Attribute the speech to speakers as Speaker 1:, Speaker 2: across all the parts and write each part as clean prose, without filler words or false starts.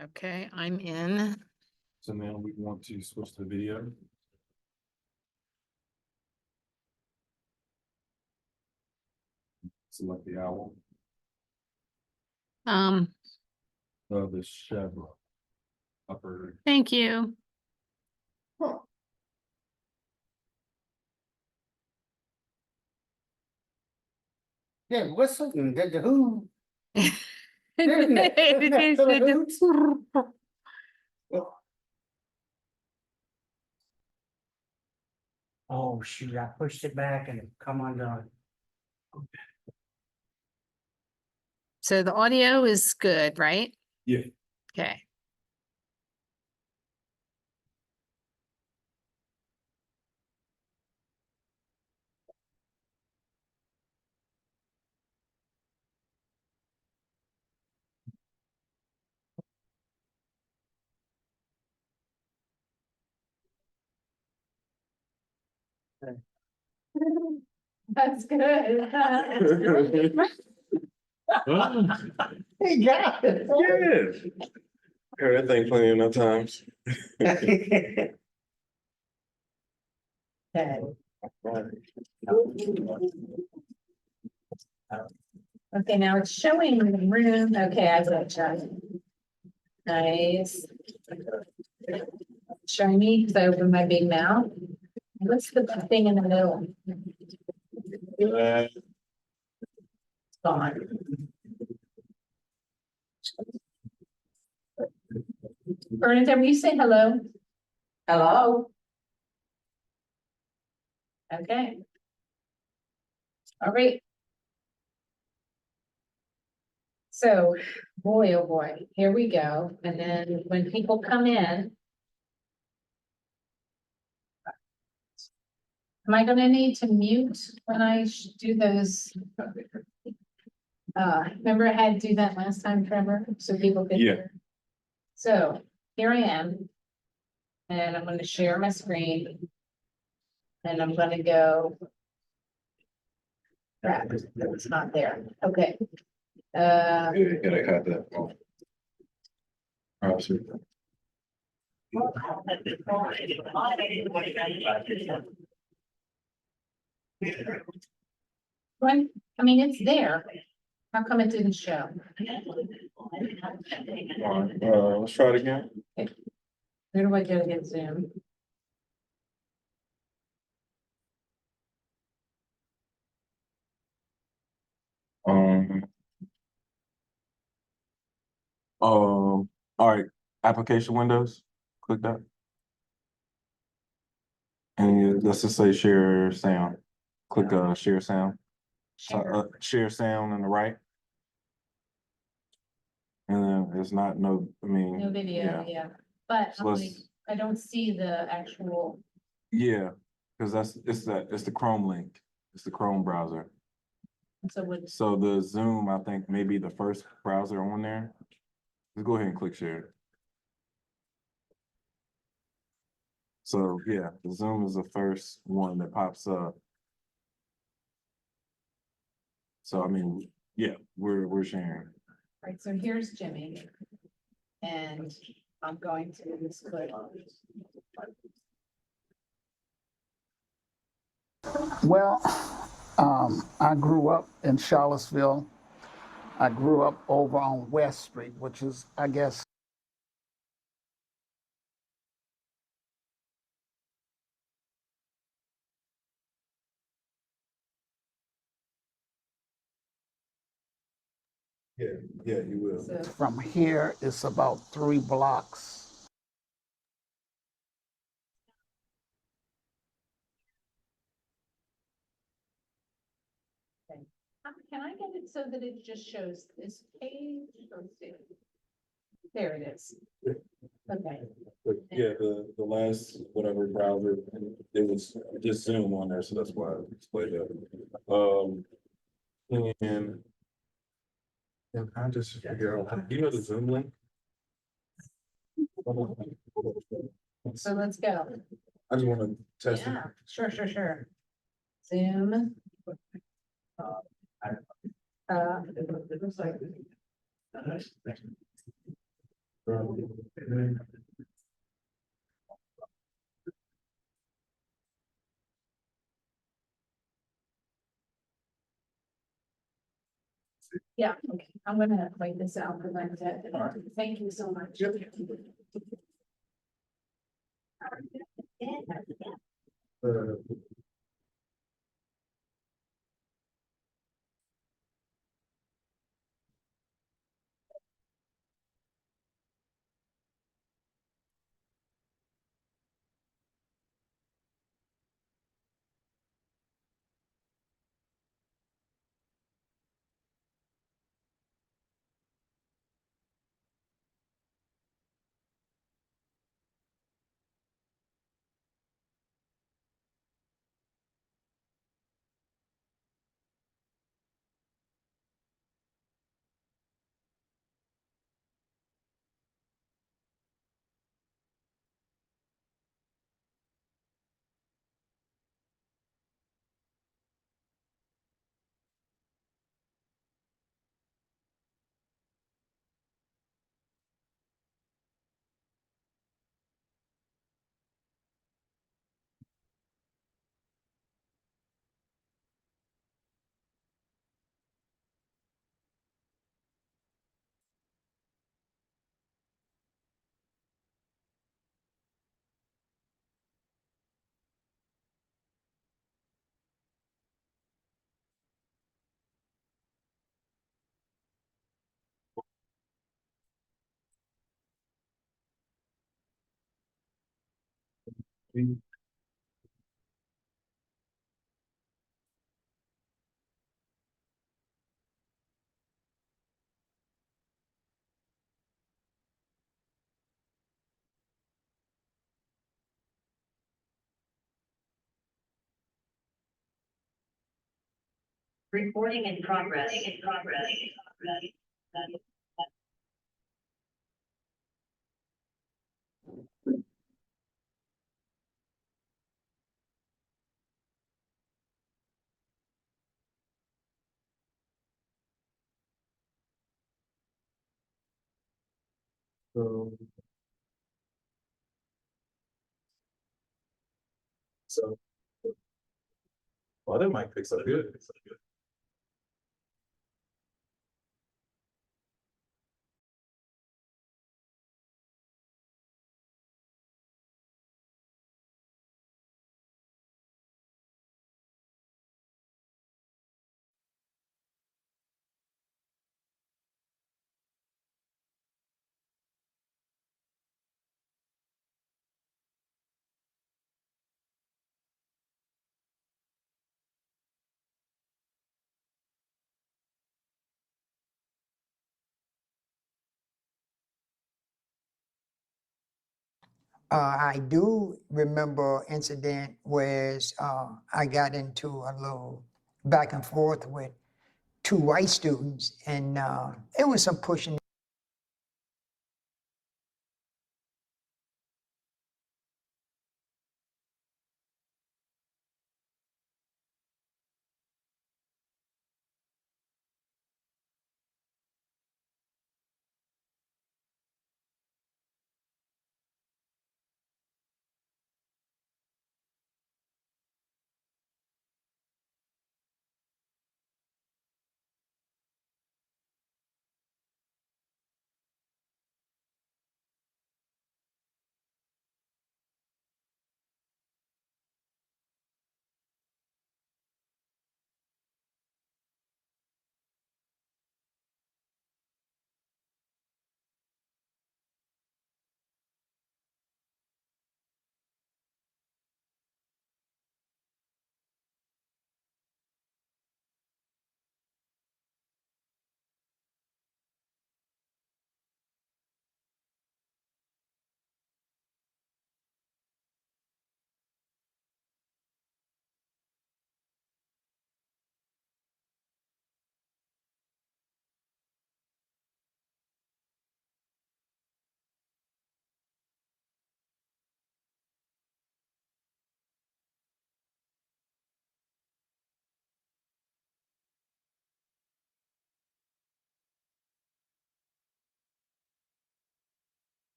Speaker 1: Okay, I'm in.
Speaker 2: So now we want to switch to video. Select the owl, the chef upper.
Speaker 1: Thank you.
Speaker 3: Yeah, whistle and did the who? Isn't it? Oh, shoot, I pushed it back and it come undone.
Speaker 1: So the audio is good, right?
Speaker 2: Yeah.
Speaker 1: Okay.
Speaker 4: That's good.
Speaker 3: He got it.
Speaker 2: Yeah. Heard that thing plenty enough times.
Speaker 3: Okay.
Speaker 4: Okay, now it's showing the room. Okay, I got you. Nice. Showing me because I opened my big mouth. What's the thing in the middle? It's gone. Bernadette, will you say hello? Hello. Okay. All right. So, boy, oh boy, here we go. And then when people come in. Am I gonna need to mute when I do those? Remember I had to do that last time, Trevor, so people could
Speaker 2: Yeah.
Speaker 4: hear. So here I am. And I'm gonna share my screen. And I'm gonna go. Crap, it's not there. Okay.
Speaker 2: Yeah, I had that. Oh. Absolutely.
Speaker 4: Right, I mean, it's there. How come it didn't show?
Speaker 2: All right, let's try it again.
Speaker 4: Where do I go to get Zoom?
Speaker 2: Um, all right, application windows, click that. And let's just say share sound. Click share sound.
Speaker 4: Share.
Speaker 2: Share sound on the right. And then it's not no, I mean.
Speaker 4: No video, yeah, but
Speaker 2: So
Speaker 4: I'm like,
Speaker 2: let's-
Speaker 4: I don't see the actual,
Speaker 2: Yeah, because it's the Chrome link. It's the Chrome browser.
Speaker 4: so what,
Speaker 2: So the Zoom, I think, may be the first browser on there. Let's go ahead and click share. So yeah, the Zoom is the first one that pops up. So I mean, yeah, we're sharing.
Speaker 4: right, so here's Jimmy. And I'm going to just click.
Speaker 5: Well, I grew up in Charlottesville. I grew up over on West Street, which is, I guess,
Speaker 2: Yeah, you will.
Speaker 4: So,
Speaker 5: from here, it's about 3 blocks.
Speaker 4: can I get it so that it just shows this page? Or there it is. Okay,
Speaker 2: Yeah, the last whatever browser, it was just Zoom on there, so that's why I displayed that. And I just figure out, do you know the Zoom link?
Speaker 4: so let's go.
Speaker 2: I just want to test it.
Speaker 4: Yeah, sure. Zoom. Yeah, okay, I'm gonna write this out for like that. Thank you so much.
Speaker 6: Recording in progress.
Speaker 2: So. So. Well, that might fix up good.
Speaker 7: I do remember incident where I got into a little back and forth with two white students, and it was some pushing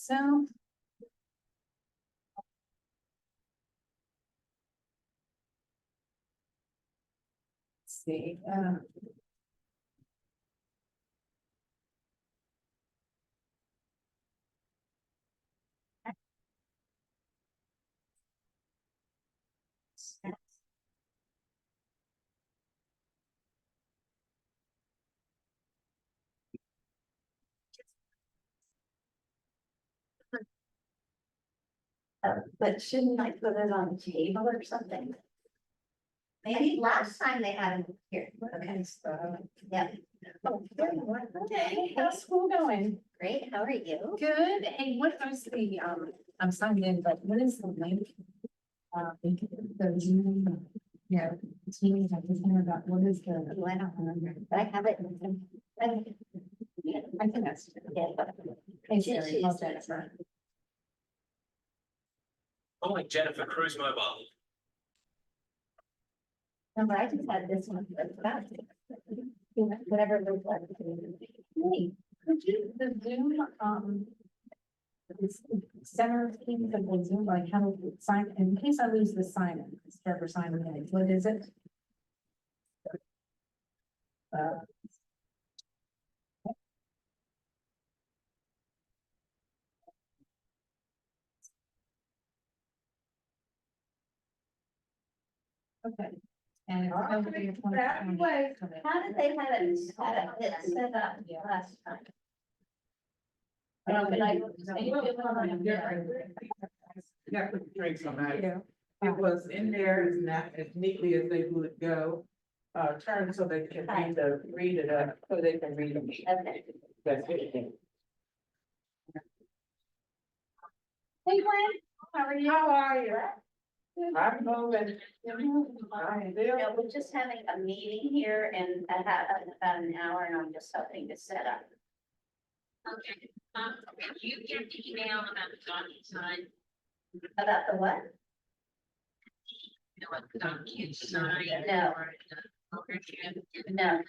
Speaker 4: So. Let's see,
Speaker 6: But shouldn't I put it on the table or something? Maybe last time they had it here. Okay, so, yeah. Oh,
Speaker 4: okay, how's school going?
Speaker 6: great, how are you?
Speaker 4: Good, hey, what was the, I'm signed in, but what is the link? The Zoom, yeah, teams, I just wondered about, what is the?
Speaker 6: Oh, I don't remember, but I have it.
Speaker 4: I think that's.
Speaker 6: Yeah.
Speaker 4: Hey,
Speaker 6: She-
Speaker 4: Siri,
Speaker 6: she's-
Speaker 4: call Jennifer.
Speaker 8: Calling Jennifer Cruise Mobile.
Speaker 6: Remember, I just had this one, but that's whatever it was like.
Speaker 4: Hey, could you, the Zoom, this center teams of the Zoom, like how to sign, in case I lose the sign in, Trevor sign in, what is it? Okay. And it's over your 20.
Speaker 6: How did they have it set up last time?
Speaker 9: Yeah, put the drinks on that.
Speaker 4: Yeah.
Speaker 9: It was in there as as neatly as they would go. Turn so they can read it up, so they can read it.
Speaker 6: Okay.
Speaker 9: That's it.
Speaker 4: Hey, Glenn, how are you?
Speaker 9: How are you? I'm moving. I'm there.
Speaker 6: No, we're just having a meeting here in about an hour and I'm just helping to set up.
Speaker 10: Okay, did you get the email about the DocuSign?
Speaker 6: About the what?
Speaker 10: You know, what DocuSign?
Speaker 6: No.
Speaker 10: Or the overview?
Speaker 6: No,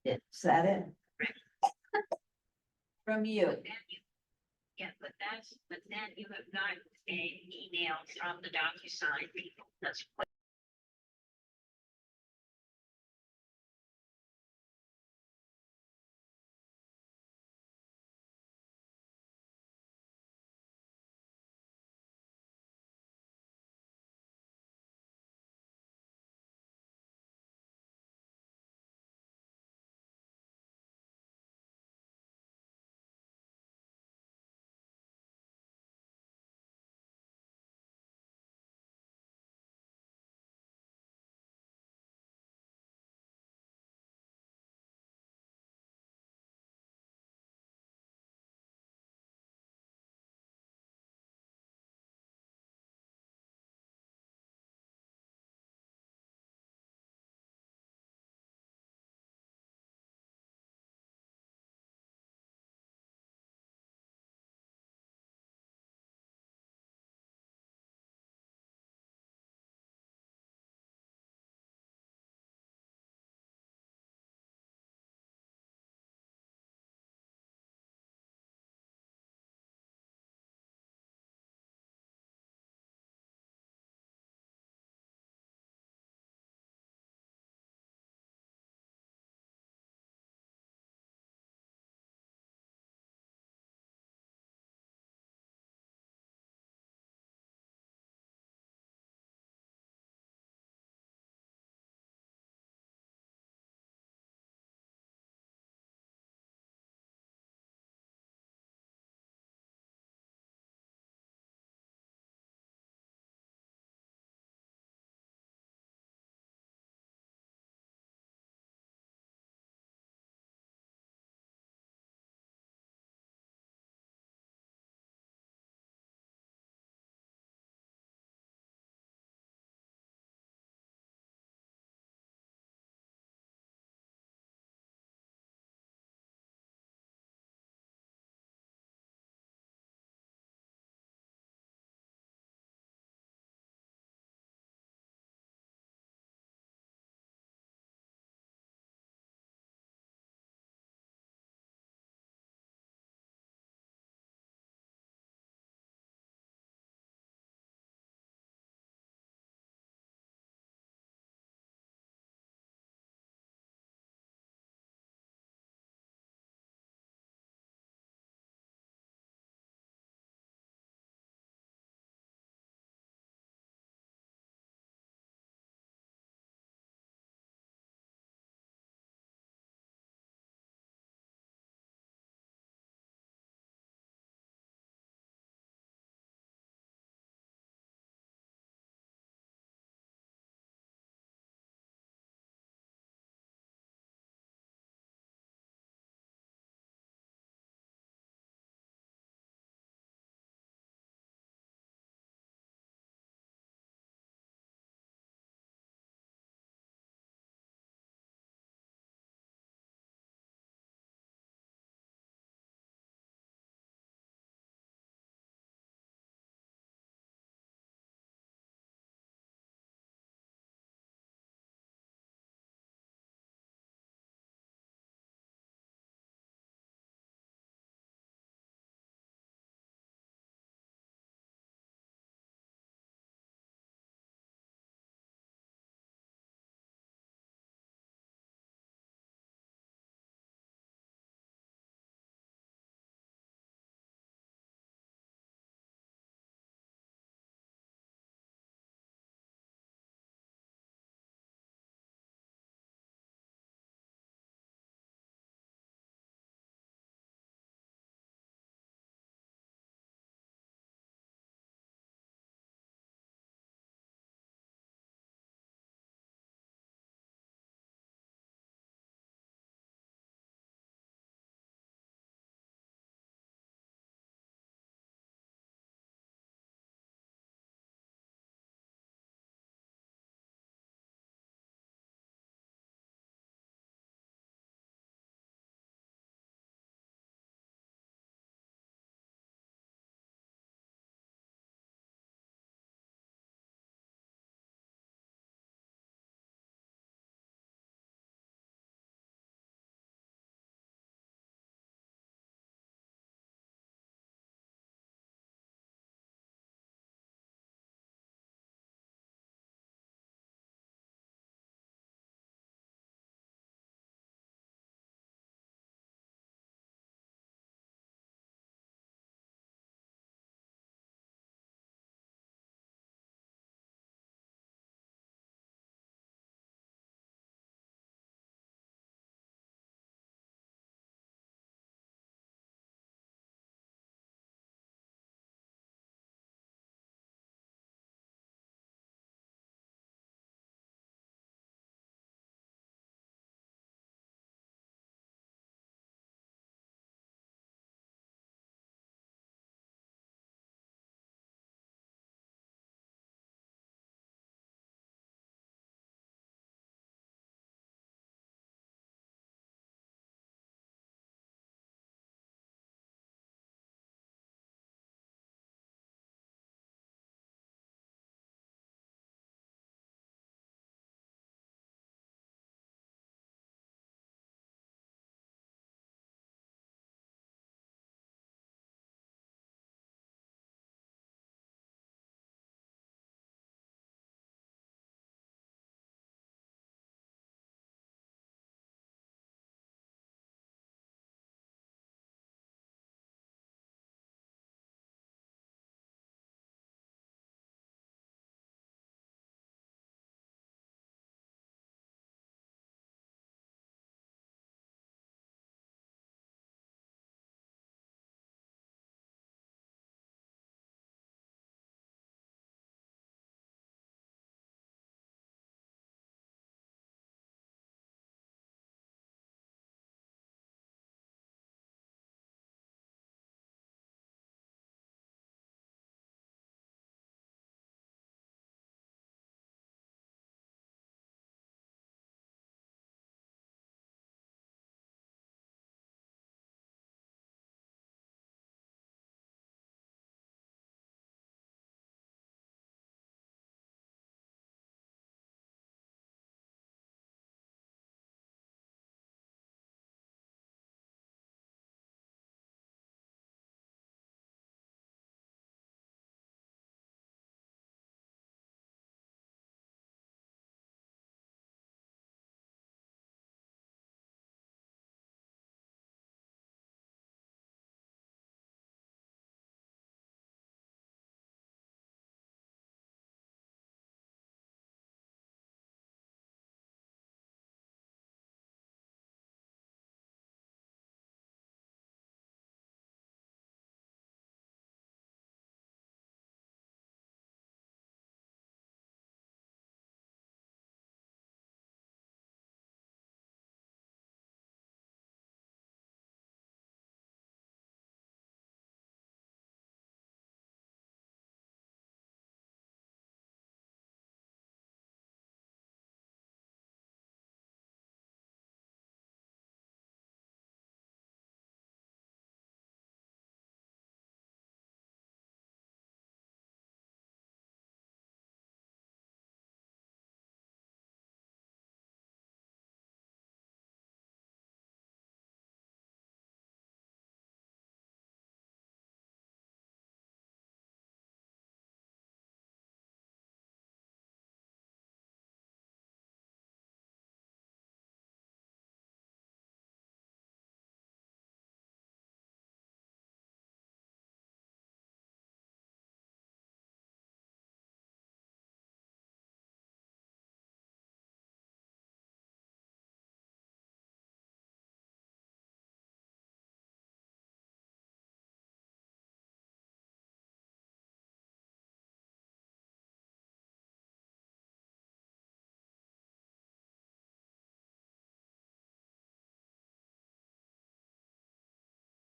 Speaker 6: is that it? From you.
Speaker 10: Yeah, but then you have got an email from the DocuSign people. That's what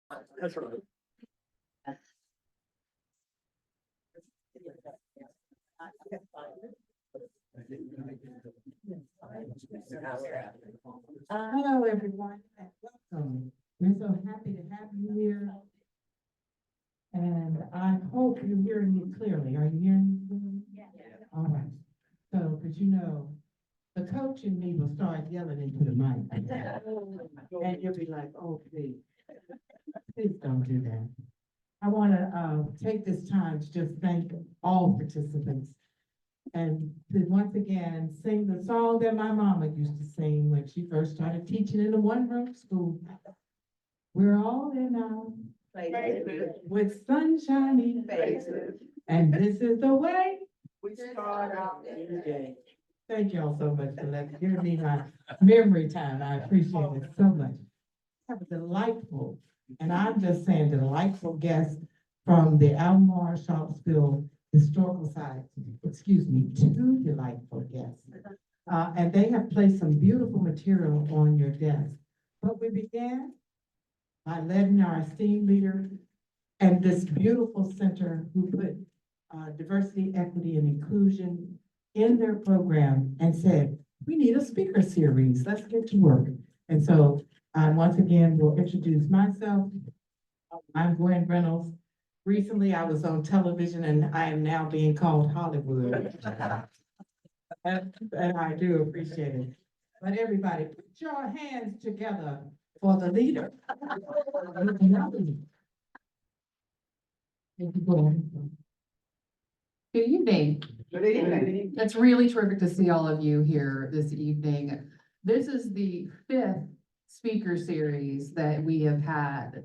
Speaker 9: That's right. Hello, everyone. Welcome. We're so happy to have you here. And I hope you're hearing me clearly. Are you hearing me clearly? Yeah. All right. So, because you know, the coach in me will start yelling into the mic. And you'll be like, oh, please don't do that. I want to take this time to just thank all participants. And to once again, sing the song that my mama used to sing when she first started teaching in a one-room school. We're all in our places with sunshiny faces. And this is the way we start out every day. Thank y'all so much for giving me my memory time. I appreciate it so much. Have a delightful, and I'm just saying delightful guest from the Albemarle Charlottesville Historical Society. Excuse me, two delightful guests. And they have placed some beautiful material on your desk. But we began by letting our esteemed leader and this beautiful center who put diversity, equity, and inclusion in their program and said, we need a speaker series. Let's get to work. And so I once again will introduce myself. I'm Gwen Reynolds. Recently, I was on television and I am now being called Hollywood. And I do appreciate it. But everybody, put your hands together for the leader.
Speaker 11: Good evening.
Speaker 3: Good evening.
Speaker 11: It's really terrific to see all of you here this evening. This is the 5th speaker series that we have had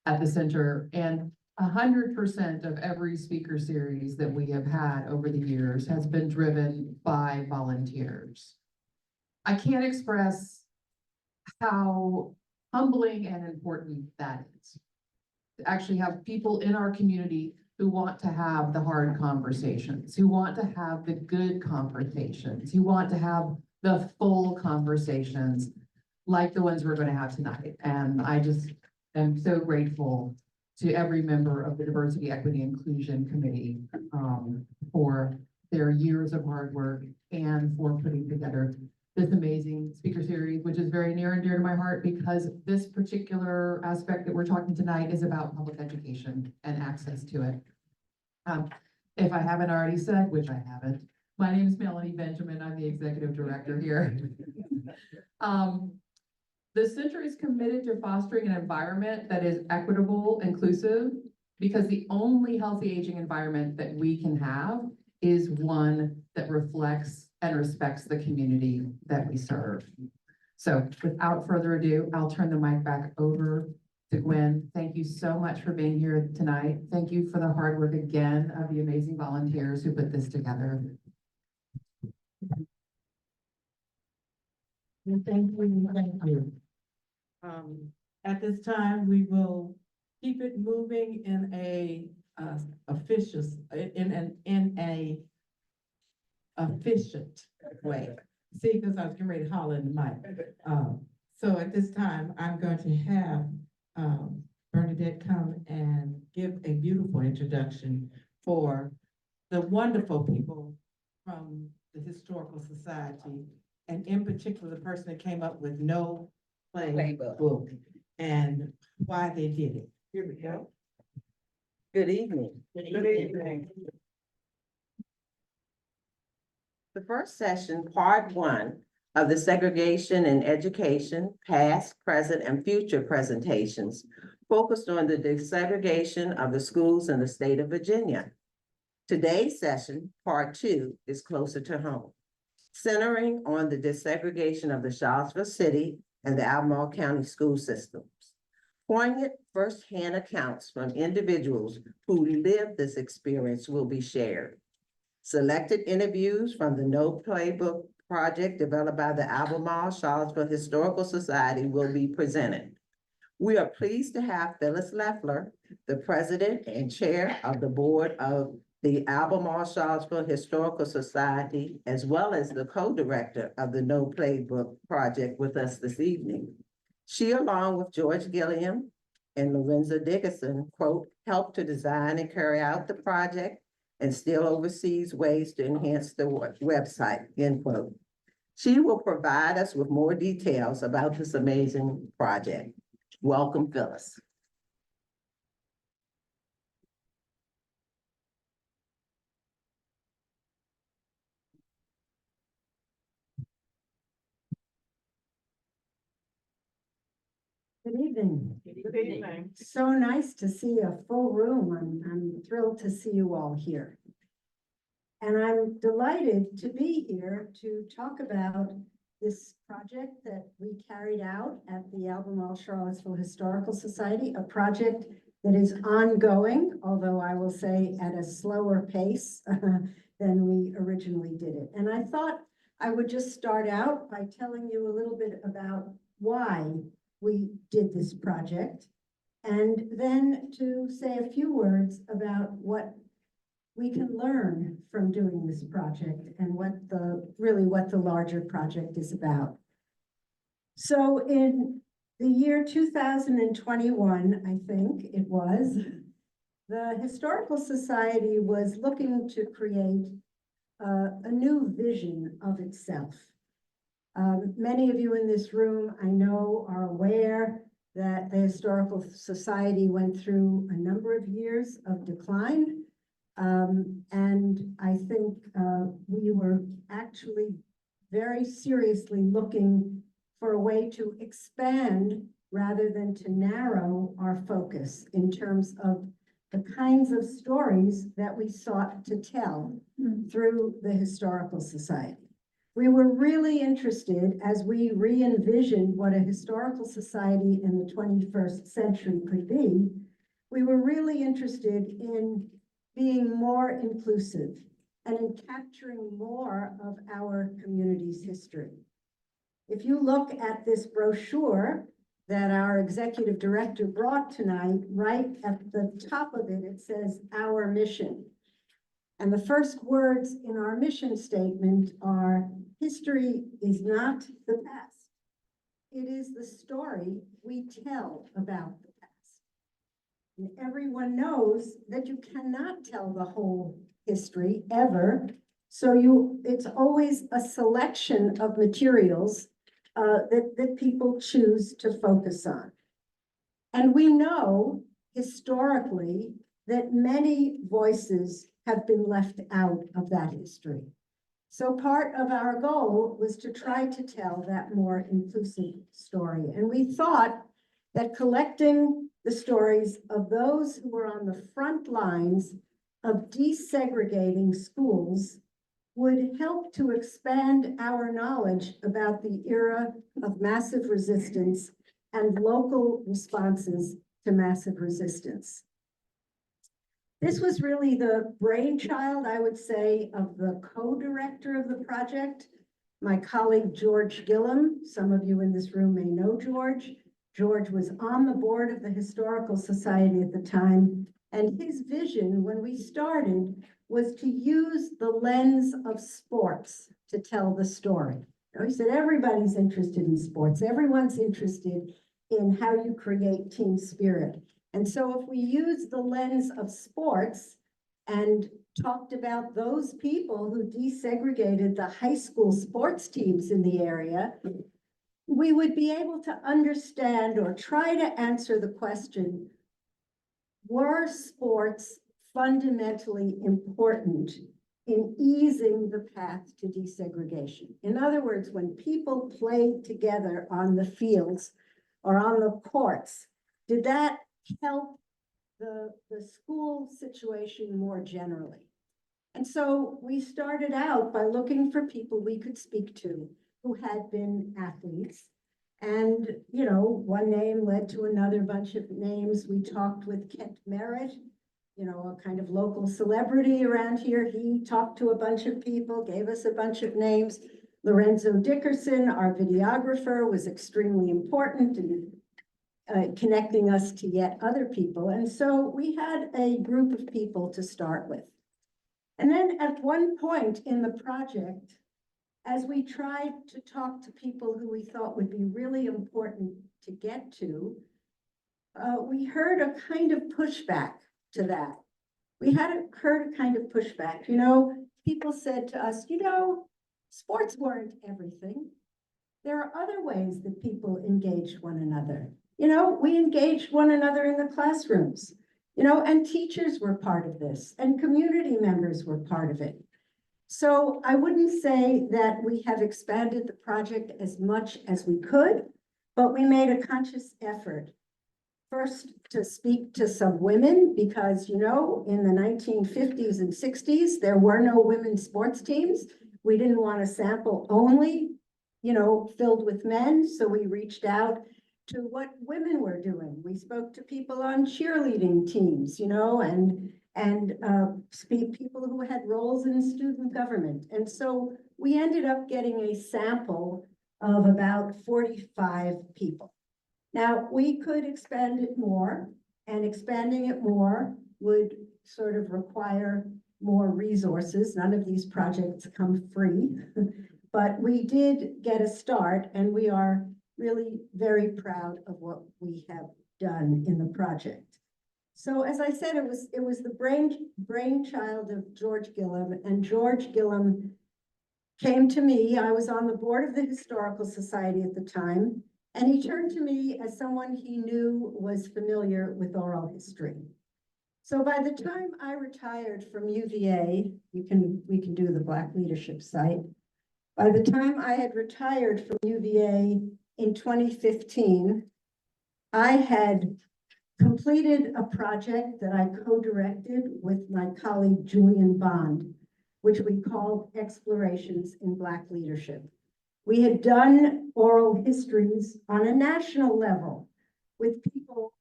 Speaker 11: at the center, and 100% of every speaker series that we have had over the years has been driven by volunteers. I can't express how humbling and important that is. To actually have people in our community who want to have the hard conversations, who want to have the good conversations, who want to have the full conversations like the ones we're going to have tonight. And I just am so grateful to every member of the Diversity, Equity, Inclusion Committee for their years of hard work and for putting together this amazing speaker series, which is very near and dear to my heart because this particular aspect that we're talking tonight is about public education and access to it. If I haven't already said, which I haven't, my name is Melanie Benjamin. I'm the executive director here. The center is committed to fostering an environment that is equitable, inclusive, because the only healthy aging environment that we can have is one that reflects and respects the community that we serve. So without further ado, I'll turn the mic back over to Gwen. Thank you so much for being here tonight. Thank you for the hard work again of the amazing volunteers who put this together.
Speaker 9: Thank you. At this time, we will keep it moving in a efficient way. See, because I was getting ready to holler in the mic. So at this time, I'm going to have Bernadette come and give a beautiful introduction for the wonderful people from the Historical Society, and in particular, the person that came up with No Playbook and why they did it. Here we go.
Speaker 12: Good evening.
Speaker 9: Good evening.
Speaker 12: The first session, part 1 of the Segregation in Education, Past, Present, and Future presentations focused on the desegregation of the schools in the state of Virginia. Today's session, part 2, is closer to home, centering on the desegregation of the Charlottesville City and the Albemarle County school systems. Poignant firsthand accounts from individuals who lived this experience will be shared. Selected interviews from the No Playbook project developed by the Albemarle Charlottesville Historical Society will be presented. We are pleased to have Phyllis Leffler, the president and chair of the board of the Albemarle Charlottesville Historical Society, as well as the co-director of the No Playbook project with us this evening. She, along with George Gilliam, and Lorenzo Dickerson, quote, helped to design and carry out the project and still oversees ways to enhance the website, end quote. She will provide us with more details about this amazing project. Welcome, Phyllis.
Speaker 13: Good evening.
Speaker 9: Good evening.
Speaker 13: So nice to see a full room. I'm thrilled to see you all here. And I'm delighted to be here to talk about this project that we carried out at the Albemarle Charlottesville Historical Society, a project that is ongoing, although I will say at a slower pace than we originally did it. And I thought I would just start out by telling you a little bit about why we did this project, and then to say a few words about what we can learn from doing this project and what the larger project is about. So in the year 2021, I think it was, the Historical Society was looking to create a new vision of itself. Many of you in this room, I know, are aware that the Historical Society went through a number of years of decline. And I think we were actually very seriously looking for a way to expand rather than to narrow our focus in terms of the kinds of stories that we sought to tell through the Historical Society. We were really interested, as we re-envisioned what a historical society in the 21st century could be, we were really interested in being more inclusive and in capturing more of our community's history. If you look at this brochure that our executive director brought tonight, right at the top of it, it says our mission. And the first words in our mission statement are, history is not the past. It is the story we tell about the past. And everyone knows that you cannot tell the whole history ever. So it's always a selection of materials that people choose to focus on. And we know historically that many voices have been left out of that history. So part of our goal was to try to tell that more inclusive story. And we thought that collecting the stories of those who were on the front lines of desegregating schools would help to expand our knowledge about the era of massive resistance and local responses to massive resistance. This was really the brainchild, I would say, of the co-director of the project, my colleague, George Gillum. Some of you in this room may know George. George was on the board of the Historical Society at the time, and his vision when we started was to use the lens of sports to tell the story. He said, everybody's interested in sports. Everyone's interested in how you create team spirit. And so if we use the lens of sports and talked about those people who desegregated the high school sports teams in the area, we would be able to understand or try to answer the question, were sports fundamentally important in easing the path to desegregation? In other words, when people played together on the fields or on the courts, did that help the school situation more generally? And so we started out by looking for people we could speak to who had been athletes. And, you know, one name led to another bunch of names. We talked with Kent Merritt, you know, a kind of local celebrity around here. He talked to a bunch of people, gave us a bunch of names. Lorenzo Dickerson, our videographer, was extremely important in connecting us to yet other people. And so we had a group of people to start with. And then at one point in the project, as we tried to talk to people who we thought would be really important to get to, we heard a kind of pushback to that. We heard a kind of pushback, people said to us, sports weren't everything. There are other ways that people engaged one another. We engaged one another in the classrooms, and teachers were part of this, and community members were part of it. So I wouldn't say that we have expanded the project as much as we could, but we made a conscious effort. First, to speak to some women, because, in the 1950s and 60s, there were no women's sports teams. We didn't want a sample only, filled with men. So we reached out to what women were doing. We spoke to people on cheerleading teams, and people who had roles in student government. And so we ended up getting a sample of about 45 people. Now, we could expand it more, and expanding it more would sort of require more resources. None of these projects come free, but we did get a start, and we are really very proud of what we have done in the project. So as I said, it was the brainchild of George Gillum, and George Gillum came to me. I was on the board of the Historical Society at the time, and he turned to me as someone he knew was familiar with oral history. So by the time I retired from UVA, we can do the Black Leadership site. By the time I had retired from UVA in 2015, I had completed a project that I co-directed with my colleague Julian Bond, which we called Explorations in Black Leadership. We had done oral histories on a national level with people,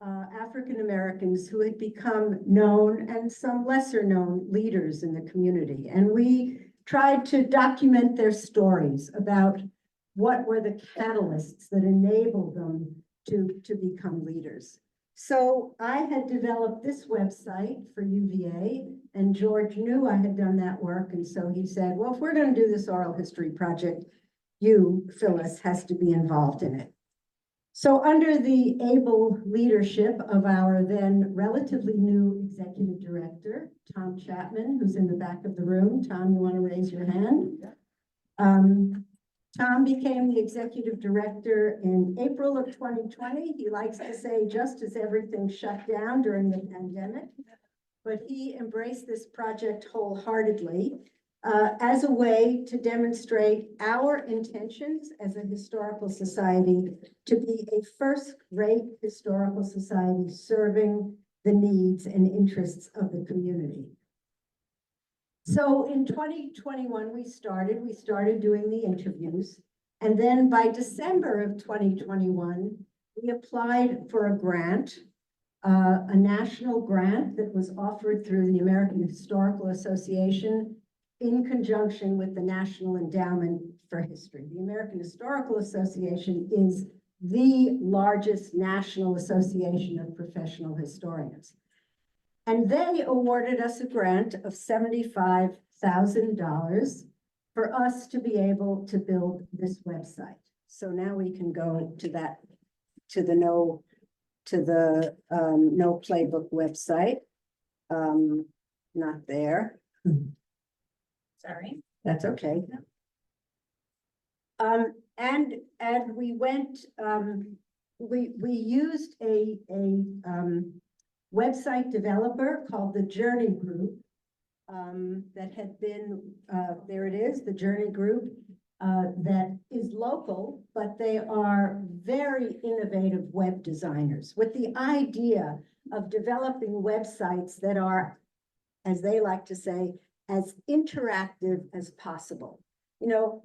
Speaker 13: African Americans, who had become known and some lesser known leaders in the community. And we tried to document their stories about what were the catalysts that enabled them to become leaders. So I had developed this website for UVA, and George knew I had done that work. And so he said, well, if we're going to do this oral history project, you, Phyllis, has to be involved in it. So under the able leadership of our then relatively new executive director, Tom Chapman, who's in the back of the room. Tom, you want to raise your hand? Tom became the executive director in April of 2020. He likes to say just as everything shut down during the pandemic, but he embraced this project wholeheartedly as a way to demonstrate our intentions as a historical society to be a first-rate historical society serving the needs and interests of the community. So in 2021, we started doing the interviews. And then by December of 2021, we applied for a grant, a national grant that was offered through the American Historical Association in conjunction with the National Endowment for History. The American Historical Association is the largest national association of professional historians. And they awarded us a grant of $75,000 for us to be able to build this website. So now we can go to that, to the No Playbook website. Not there.
Speaker 4: Sorry.
Speaker 13: That's okay. And we went, we used a website developer called the Journey Group that had been, there it is, the Journey Group that is local, but they are very innovative web designers with the idea of developing websites that are, as they like to say, as interactive as possible.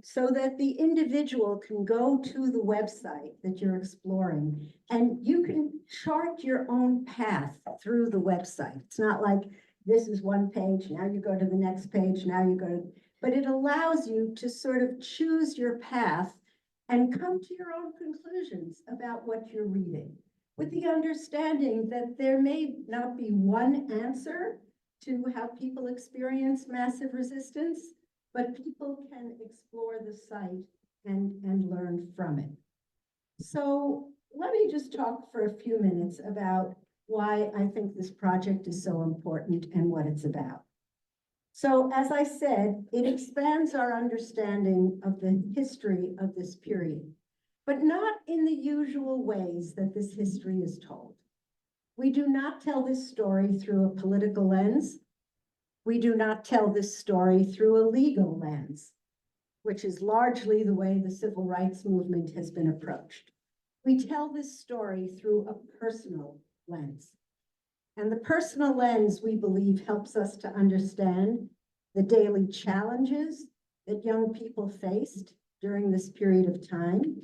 Speaker 13: So that the individual can go to the website that you're exploring and you can chart your own path through the website. It's not like this is one page, now you go to the next page, now you go to, but it allows you to sort of choose your path and come to your own conclusions about what you're reading, with the understanding that there may not be one answer to how people experience massive resistance, but people can explore the site and learn from it. So let me just talk for a few minutes about why I think this project is so important and what it's about. So as I said, it expands our understanding of the history of this period, but not in the usual ways that this history is told. We do not tell this story through a political lens. We do not tell this story through a legal lens, which is largely the way the civil rights movement has been approached. We tell this story through a personal lens. And the personal lens, we believe, helps us to understand the daily challenges that young people faced during this period of time,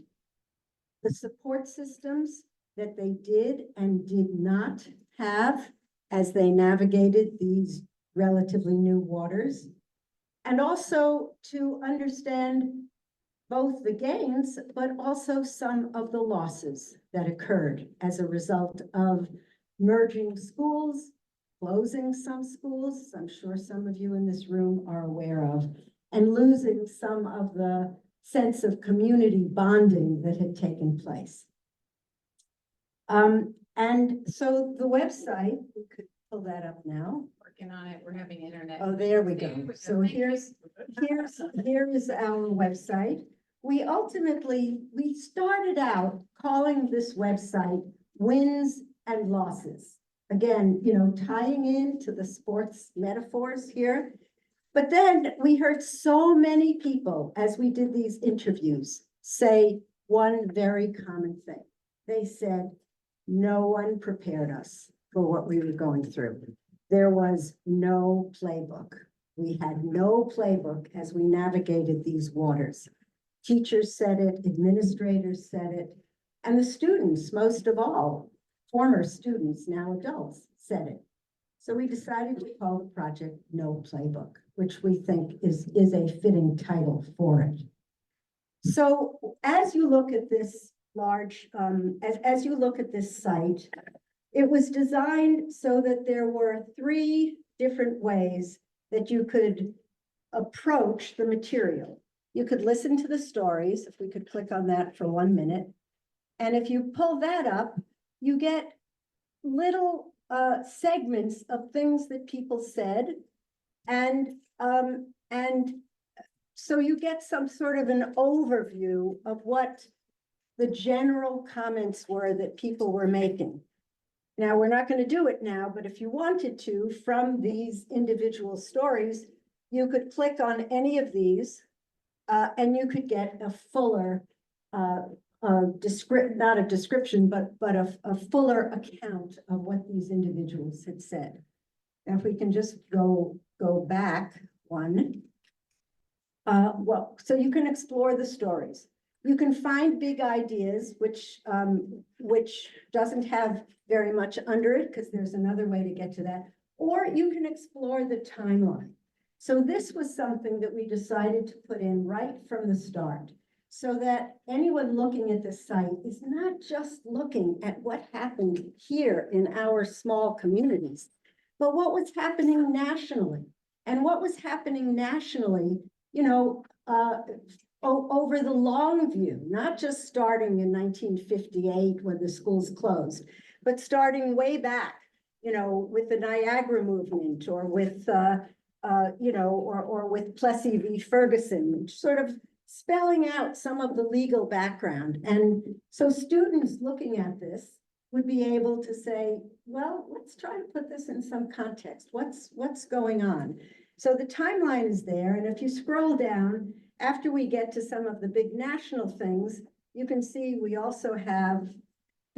Speaker 13: the support systems that they did and did not have as they navigated these relatively new waters, and also to understand both the gains, but also some of the losses that occurred as a result of merging schools, closing some schools, I'm sure some of you in this room are aware of, and losing some of the sense of community bonding that had taken place. And so the website, we could pull that up now.
Speaker 1: Working on it, we're having internet.
Speaker 13: Oh, there we go. So here is our website. We started out calling this website Wins and Losses. Again, you know, tying into the sports metaphors here. But then we heard so many people as we did these interviews say one very common thing. They said, no one prepared us for what we were going through. There was no playbook. We had no playbook as we navigated these waters. Teachers said it, administrators said it, and the students, most of all, former students, now adults, said it. So we decided to call the project No Playbook, which we think is a fitting title for it. So as you look at this as you look at this site, it was designed so that there were 3 different ways that you could approach the material. You could listen to the stories, if we could click on that for 1 minute. And if you pull that up, you get little segments of things that people said. And so you get some sort of an overview of what the general comments were that people were making. Now, we're not going to do it now, but if you wanted to, from these individual stories, you could click on any of these and you could get a fuller, not a description, but a fuller account of what these individuals had said. Now, if we can just go back one. Well, so you can explore the stories. You can find big ideas, which doesn't have very much under it, because there's another way to get to that. Or you can explore the timeline. So this was something that we decided to put in right from the start, so that anyone looking at the site is not just looking at what happened here in our small communities, but what was happening nationally. And what was happening nationally, you know, over the long view, not just starting in 1958 when the schools closed, but starting way back, you know, with the Niagara movement, or with, you know, or with Plessy v. Ferguson, sort of spelling out some of the legal background. And so students looking at this would be able to say, well, let's try to put this in some context. What's going on? So the timeline is there. And if you scroll down, after we get to some of the big national things, you can see we also have,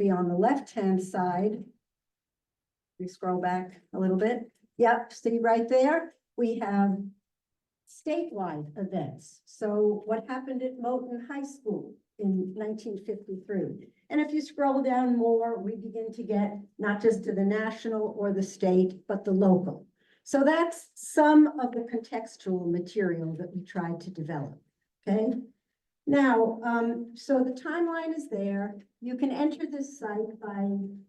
Speaker 13: on the left-hand side, we scroll back a little bit. Yep, see right there, we have statewide events. So what happened at Moton High School in 1953? And if you scroll down more, we begin to get not just to the national or the state, but the local. So that's some of the contextual material that we tried to develop, okay? Now, so the timeline is there. You can enter this site by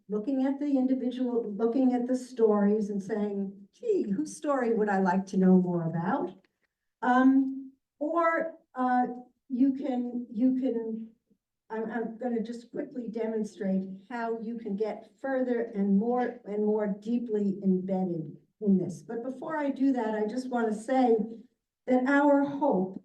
Speaker 13: looking at the individual, looking at the stories and saying, gee, whose story would I like to know more about? Or you can I'm gonna just quickly demonstrate how you can get further and more deeply embedded in this. But before I do that, I just want to say that our hope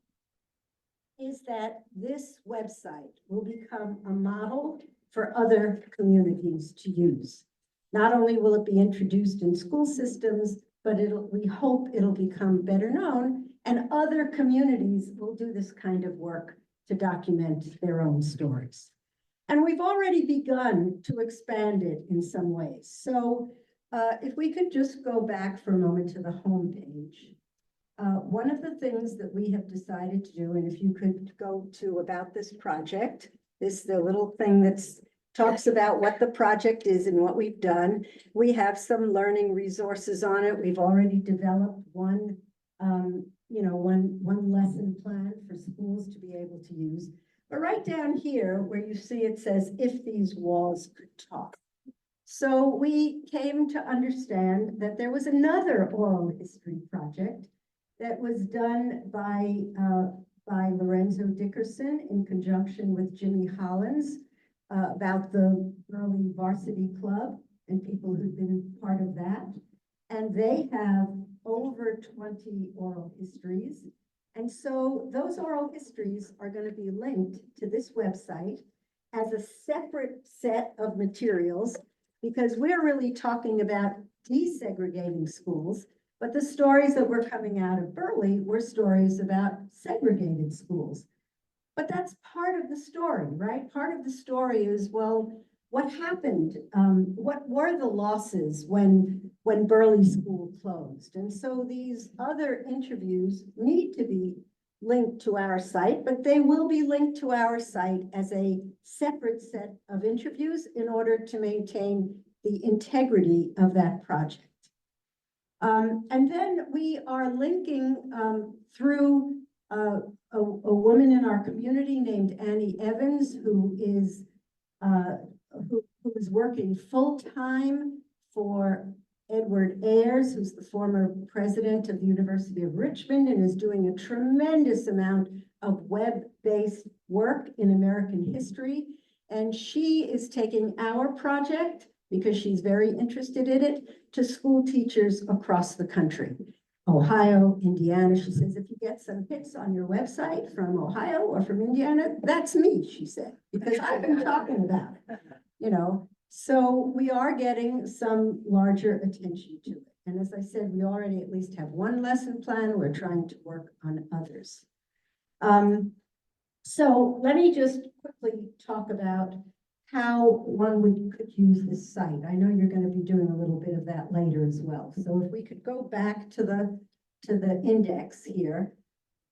Speaker 13: is that this website will become a model for other communities to use. Not only will it be introduced in school systems, but we hope it'll become better known, and other communities will do this kind of work to document their own stories. And we've already begun to expand it in some ways. So if we could just go back for a moment to the homepage. One of the things that we have decided to do, and if you could go to about this project, the little thing that's talks about what the project is and what we've done. We have some learning resources on it. We've already developed one lesson plan for schools to be able to use. But right down here where you see it says, if these walls could talk. So we came to understand that there was another oral history project that was done by Lorenzo Dickerson in conjunction with Jimmy Hollins about the early varsity club and people who've been part of that. And they have over 20 oral histories. And so those oral histories are going to be linked to this website as a separate set of materials, because we're really talking about desegregating schools, but the stories that were coming out of Burley were stories about segregated schools. But that's part of the story, right? Part of the story is, well, what happened? What were the losses when Burley School closed? And so these other interviews need to be linked to our site, but they will be linked to our site as a separate set of interviews in order to maintain the integrity of that project. And then we are linking through a woman in our community named Annie Evans, who is working full-time for Edward Ayers, who's the former president of the University of Richmond and is doing a tremendous amount of web-based work in American history. And she is taking our project, because she's very interested in it, to school teachers across the country. Ohio, Indiana. She says, if you get some hits on your website from Ohio or from Indiana, that's me, she said, because I've been talking about it, you know. So we are getting some larger attention to it. And as I said, we already at least have one lesson plan. We're trying to work on others. So let me just quickly talk about how one could use this site. I know you're going to be doing a little bit of that later as well. So if we could go back to the index here,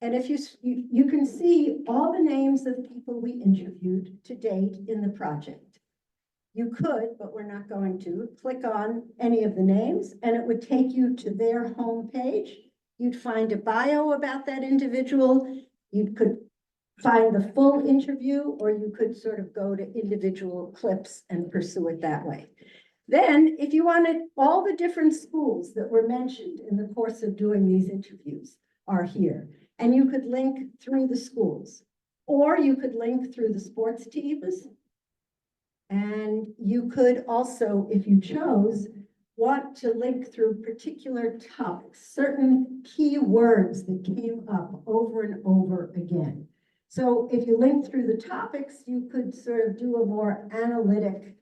Speaker 13: and if you can see all the names of people we interviewed to date in the project. You could, but we're not going to, click on any of the names and it would take you to their homepage. You'd find a bio about that individual. You could find the full interview, or you could sort of go to individual clips and pursue it that way. Then, if you wanted, all the different schools that were mentioned in the course of doing these interviews are here. And you could link through the schools, or you could link through the sports teams. And you could also, if you chose, want to link through particular topics, certain key words that came up over and over again. So if you link through the topics, you could sort of do a more analytic,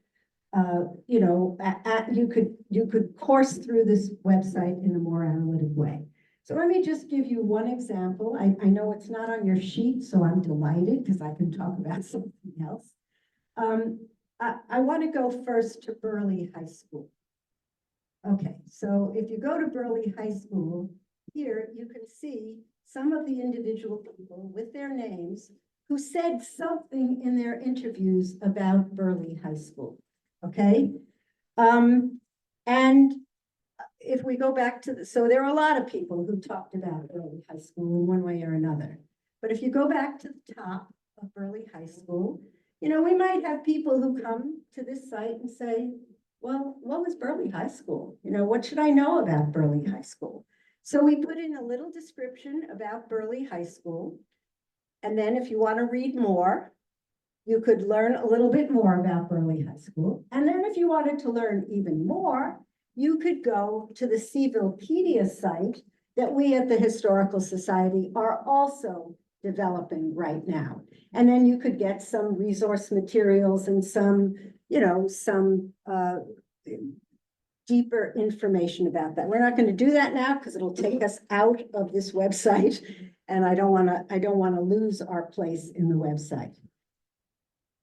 Speaker 13: you could course through this website in a more analytic way. So let me just give you one example. I know it's not on your sheet, so I'm delighted because I can talk about something else. I want to go first to Burley High School. Okay, so if you go to Burley High School, here you can see some of the individual people with their names who said something in their interviews about Burley High School, okay? And if we go back to so there are a lot of people who talked about Burley High School in one way or another. But if you go back to the top of Burley High School, you know, we might have people who come to this site and say, well, what was Burley High School? You know, what should I know about Burley High School? So we put in a little description about Burley High School. And then if you want to read more, you could learn a little bit more about Burley High School. And then if you wanted to learn even more, you could go to the Sevillepedia site that we at the Historical Society are also developing right now. And then you could get some resource materials and some, some deeper information about that. We're not going to do that now because it'll take us out of this website. And I don't want to lose our place in the website.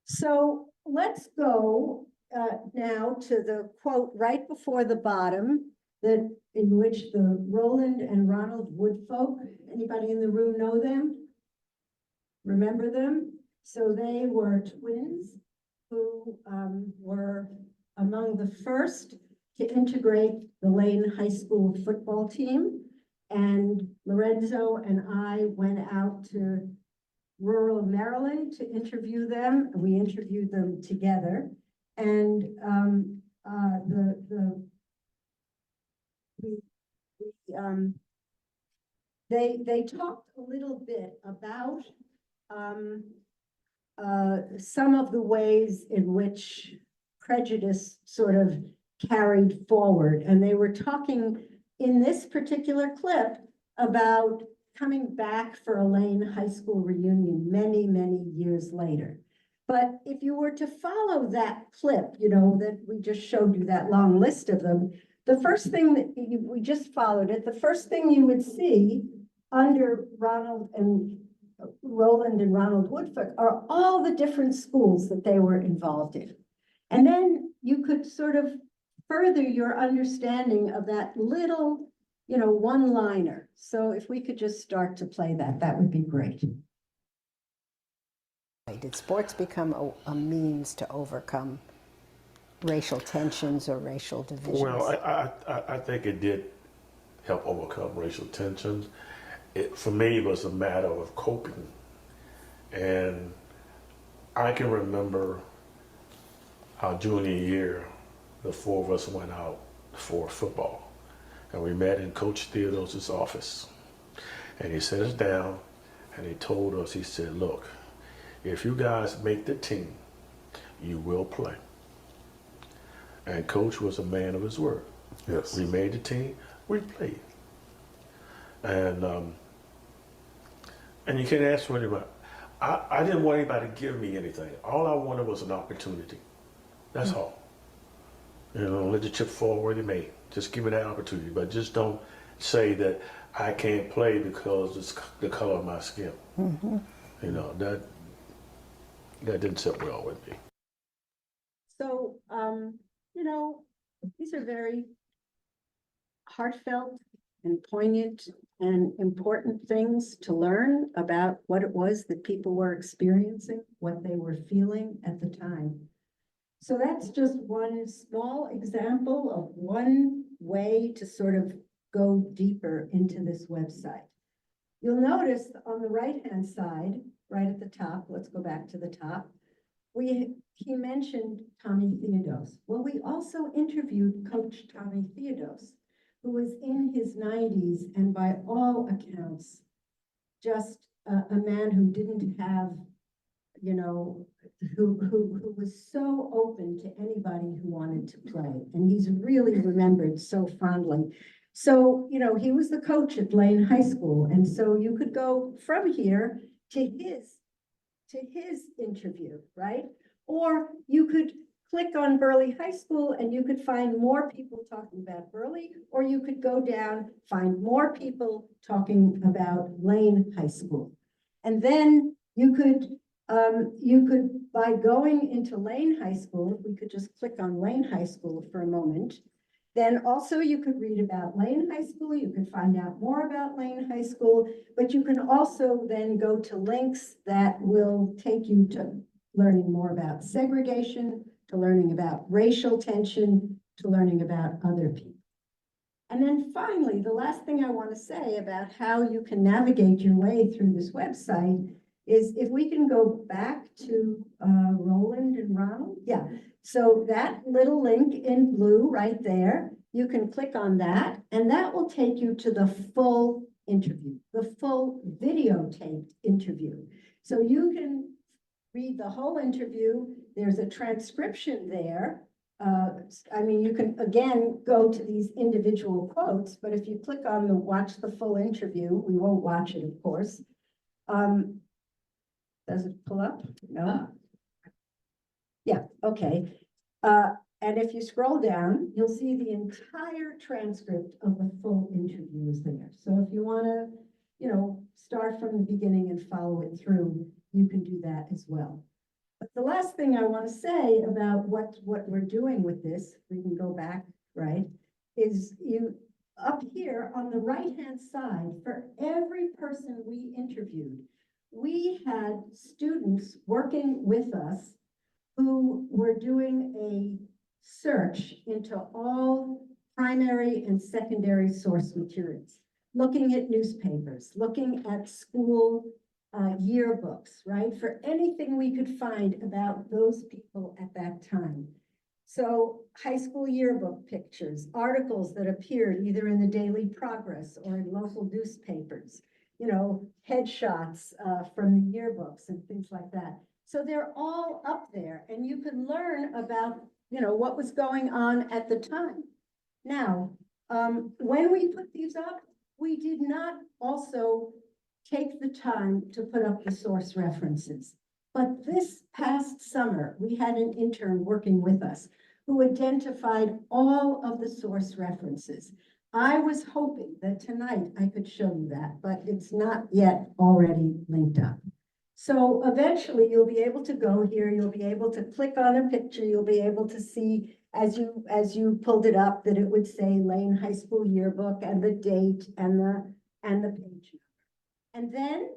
Speaker 13: So let's go now to the quote right before the bottom, that in which the Roland and Ronald Wood folk, anybody in the room know them? Remember them? So they were twins who were among the first to integrate the Lane High School football team. And Lorenzo and I went out to rural Maryland to interview them. We interviewed them together. And they talked a little bit about some of the ways in which prejudice sort of carried forward. And they were talking in this particular clip about coming back for a Lane High School reunion many, many years later. But if you were to follow that clip, that we just showed you that long list of them, the first thing that we just followed it, the first thing you would see under Roland and Ronald Woodfolk are all the different schools that they were involved in. And then you could sort of further your understanding of that little, one-liner. So if we could just start to play that, that would be great.
Speaker 14: Did sports become a means to overcome racial tensions or racial divisions?
Speaker 2: Well, I think it did help overcome racial tensions. For me, it was a matter of coping. And I can remember our junior year, the four of us went out for football. And we met in Coach Theodore's office. And he sat us down and he told us, he said, look, if you guys make the team, you will play. And Coach was a man of his word.
Speaker 15: Yes.
Speaker 2: We made the team, we played. And you can't ask for anybody. I didn't want anybody to give me anything. All I wanted was an opportunity. That's all. Let the chip fall where they may. Just give me that opportunity, but just don't say that I can't play because it's the color of my skin.
Speaker 14: Mm-hmm.
Speaker 2: That didn't sit well with me.
Speaker 13: So, these are very heartfelt and poignant and important things to learn about what it was that people were experiencing, what they were feeling at the time. So that's just one small example of one way to sort of go deeper into this website. You'll notice on the right-hand side, right at the top, let's go back to the top, he mentioned Tommy Theodos. Well, we also interviewed Coach Tommy Theodos, who was in his 90s and by all accounts, just a man who didn't have, who was so open to anybody who wanted to play. And he's really remembered so fondly. So, he was the coach at Lane High School. And so you could go from here to his interview, right? Or you could click on Burley High School and you could find more people talking about Burley, or you could go down, find more people talking about Lane High School. And then you could, by going into Lane High School, if we could just click on Lane High School for a moment, then also you could read about Lane High School, you could find out more about Lane High School, but you can also then go to links that will take you to learning more about segregation, to learning about racial tension, to learning about other people. And then finally, the last thing I want to say about how you can navigate your way through this website is if we can go back to Roland and Ronald. Yeah, so that little link in blue right there, you can click on that and that will take you to the full interview, the full videotaped interview. So you can read the whole interview. There's a transcription there. I mean, you can again go to these individual quotes, but if you click on the watch the full interview, we won't watch it, of course. Does it pull up? No? Yeah, okay. And if you scroll down, you'll see the entire transcript of the full interview is there. So if you want to, you know, start from the beginning and follow it through, you can do that as well. But the last thing I want to say about what we're doing with this, we can go back, right, is you up here on the right-hand side, for every person we interviewed, we had students working with us who were doing a search into all primary and secondary source materials, looking at newspapers, looking at school yearbooks, right? For anything we could find about those people at that time. So high school yearbook pictures, articles that appeared either in the Daily Progress or in local newspapers, you know, headshots from the yearbooks and things like that. So they're all up there and you can learn about, you know, what was going on at the time. Now, when we put these up, we did not also take the time to put up the source references. But this past summer, we had an intern working with us who identified all of the source references. I was hoping that tonight I could show you that, but it's not yet already linked up. So eventually you'll be able to go here, you'll be able to click on a picture, you'll be able to see as you pulled it up that it would say Lane High School Yearbook and the date and the page number. And then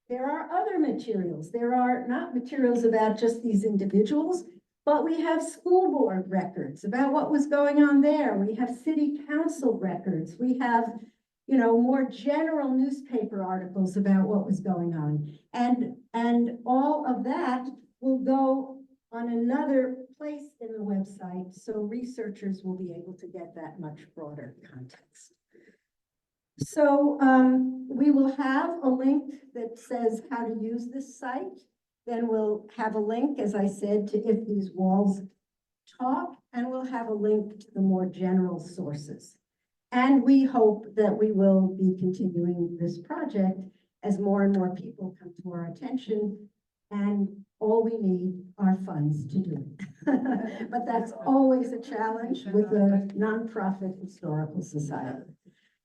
Speaker 13: there are other materials. There are not materials about just these individuals, but we have school board records about what was going on there. We have city council records. We have, you know, more general newspaper articles about what was going on. And all of that will go on another place in the website, so researchers will be able to get that much broader context. So we will have a link that says how to use this site. Then we'll have a link, as I said, to If These Walls Talk, and we'll have a link to the more general sources. And we hope that we will be continuing this project as more and more people come to our attention, and all we need are funds to do it. But that's always a challenge with a nonprofit historical society.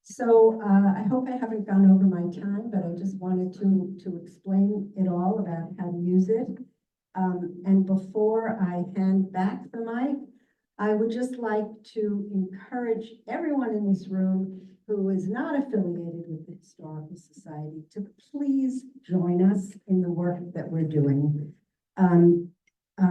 Speaker 13: So I hope I haven't gone over my time, but I just wanted to explain it all about how to use it. And before I hand back the mic, I would just like to encourage everyone in this room who is not affiliated with the Historical Society to please join us in the work that we're doing.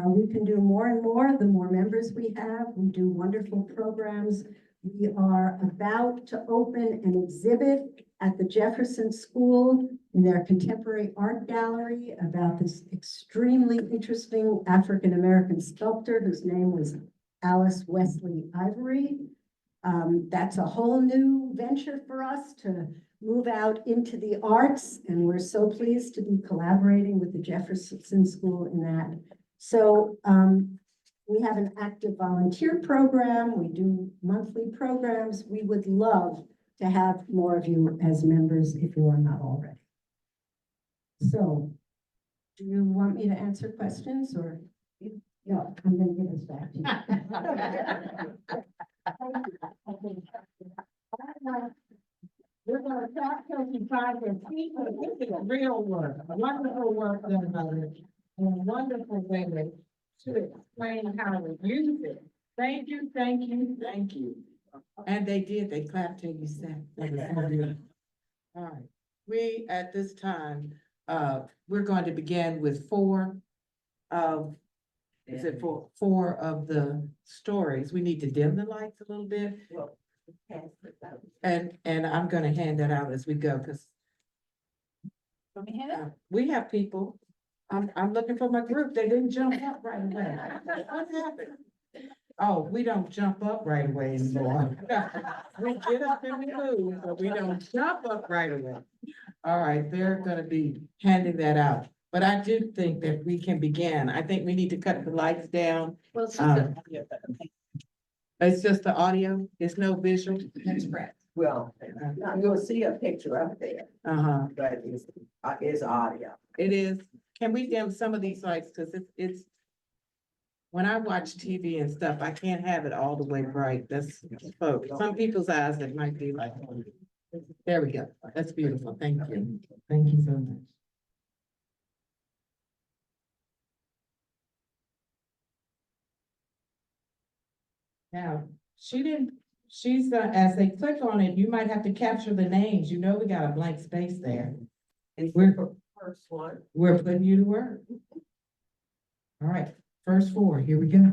Speaker 13: We can do more and more the more members we have. We do wonderful programs. We are about to open an exhibit at the Jefferson School in their contemporary art gallery about this extremely interesting African-American sculptor whose name was Alice Wesley Ivory. That's a whole new venture for us to move out into the arts, and we're so pleased to be collaborating with the Jefferson School in that. So we have an active volunteer program. We do monthly programs. We would love to have more of you as members if you are not already. So do you want me to answer questions or? No, I'm going to give this back to you.
Speaker 9: We're gonna talk till we find the people. This is real work, wonderful work done by them, and a wonderful way to explain how to use it. Thank you, thank you, thank you. And they did, they clapped till you said. All right, we, at this time, we're going to begin with four of the stories. We need to dim the lights a little bit. And I'm gonna hand that out as we go, because we have people. I'm looking for my group. They didn't jump up right away. What happened? Oh, we don't jump up right away anymore. We get up and we move, but we don't jump up right away. All right, they're gonna be handing that out. But I do think that we can begin. I think we need to cut the lights down.
Speaker 4: Well, it's
Speaker 9: It's just the audio, it's no visual.
Speaker 4: That's correct.
Speaker 12: Well, you'll see a picture up there,
Speaker 9: Uh-huh,
Speaker 12: but it's audio.
Speaker 9: it is. Can we dim some of these lights? Cause it's. When I watch TV and stuff, I can't have it all the way bright. That's, for some people's eyes, it might be like, there we go. That's beautiful. Thank you. Thank you so much. Now, as they click on it, you might have to capture the names. You know, we got a blank space there. We're putting you to work. All right, first 4, here we go.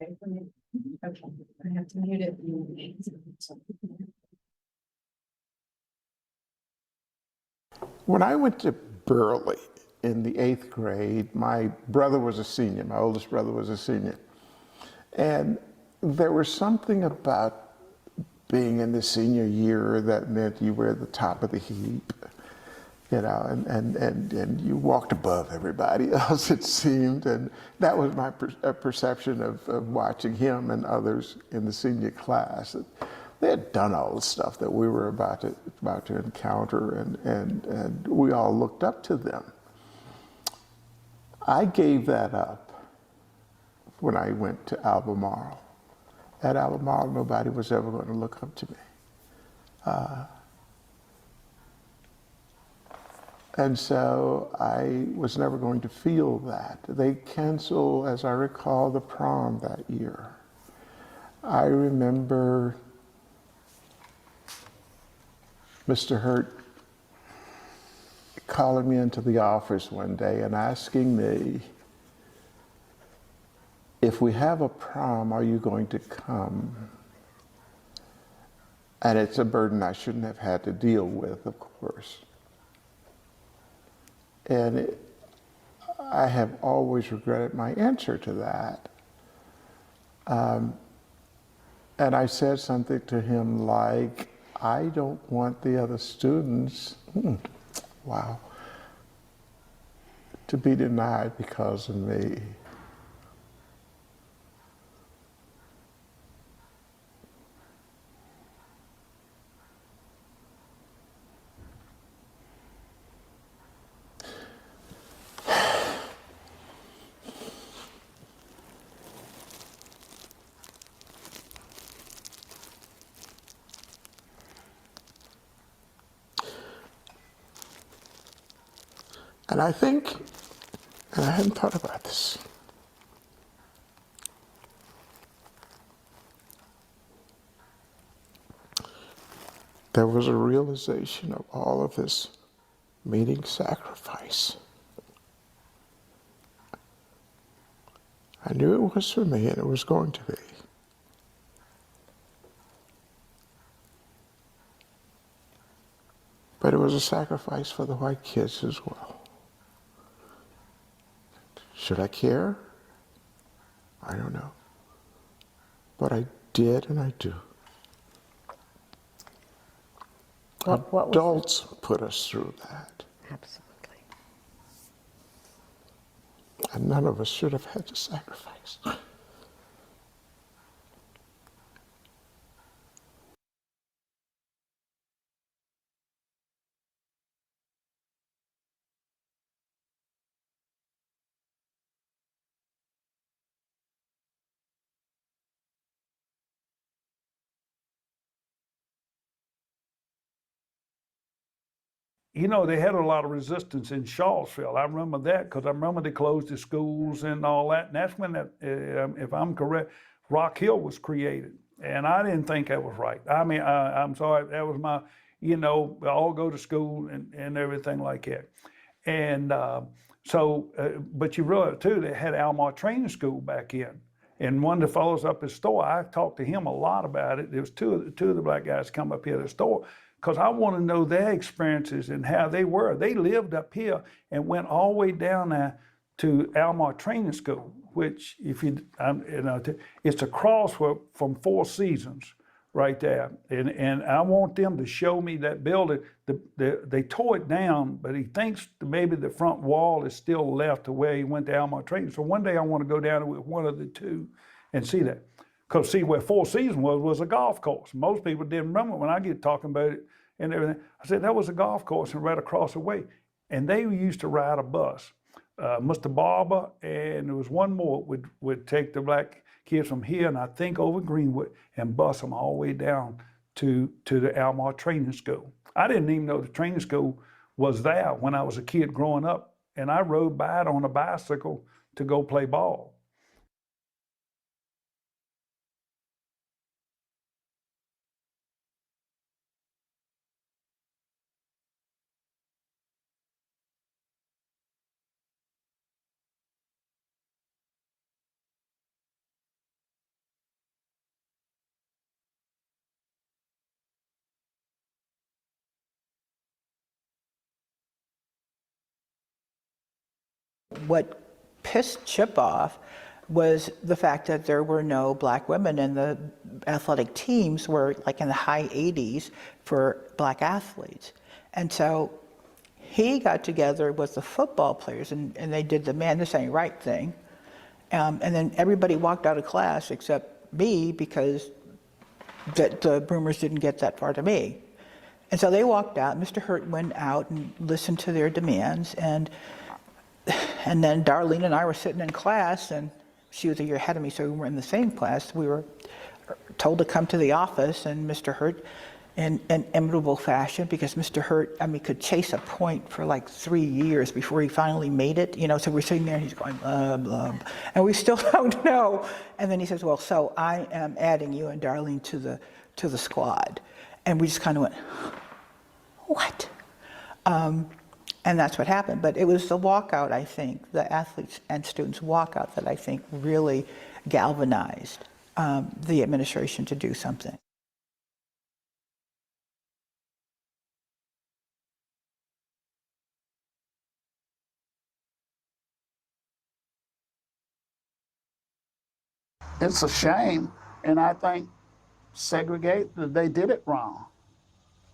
Speaker 4: Okay, I have to mute it.
Speaker 15: When I went to Burley in the 8th grade, my brother was a senior, my oldest brother was a senior. And there was something about being in the senior year that meant you were at the top of the heap, you know, and you walked above everybody else, it seemed. And that was my perception of watching him and others in the senior class. They had done all the stuff that we were about to encounter, and we all looked up to them. I gave that up when I went to Albemarle. At Albemarle, nobody was ever going to look up to me. And so I was never going to feel that. They canceled, as I recall, the prom that year. I remember Mr. Hurt calling me into the office one day and asking me, if we have a prom, are you going to come? And it's a burden I shouldn't have had to deal with, of course. And I have always regretted my answer to that. And I said something to him like, I don't want the other students, to be denied because of me. And I think, and I hadn't thought about this, there was a realization of all of this meaning sacrifice. I knew it was for me and it was going to be. But it was a sacrifice for the white kids as well. Should I care? I don't know. But I did and I do.
Speaker 14: What
Speaker 15: Adults put us through that.
Speaker 14: Absolutely.
Speaker 15: And none of us should have had to sacrifice.
Speaker 16: You know, they had a lot of resistance in Charlottesville. I remember that because I remember they closed the schools and all that. And that's when, that, if I'm correct, Rock Hill was created. And I didn't think that was right. I mean, I'm sorry, that was my, you know, all go to school and everything like that. And but you realize too, they had Albemarle Training School back in. And one of the fellows up at the store, I talked to him a lot about it. There was two of the black guys come up here to the store, because I want to know their experiences and how they were. They lived up here and went all the way down there to Albemarle Training School which if you, it's across from Four Seasons right there. And I want them to show me that building. They tore it down, but he thinks maybe the front wall is still left to where he went to Albemarle training. So one day I want to go down with one of the two and see that. Because see, where Four Seasons was a golf course. Most people didn't remember when I get talking about it and everything. I said, that was a golf course and right across the way. And they used to ride a bus. Mr. Barber and there was one more would take the black kids from here and I think over Greenwood and bus them all the way down to the Albemarle training school. I didn't even know the training school was there when I was a kid growing up, and I rode by it on a bicycle to go play ball.
Speaker 17: What pissed Chip off was the fact that there were no black women and the athletic teams were like in the high 80s for black athletes. And so he got together with the football players and they did the man, this ain't right thing. And then everybody walked out of class except me because the rumors didn't get that far to me. And so they walked out, Mr. Hurt went out and listened to their demands, and then Darlene and I were sitting in class, and she was a year ahead of me, so we were in the same class. We were told to come to the office, and Mr. Hurt, in an imitable fashion, because Mr. Hurt, could chase a point for like 3 years before he finally made it, so we're sitting there and he's going, blah, blah, and we still don't know. And then he says, well, so I am adding you and Darlene to the squad. And we just kind of went, what? And that's what happened. But it was the walkout, I think, the athletes and students walkout that I think really galvanized the administration to do something.
Speaker 5: It's a shame, and I think they did it wrong.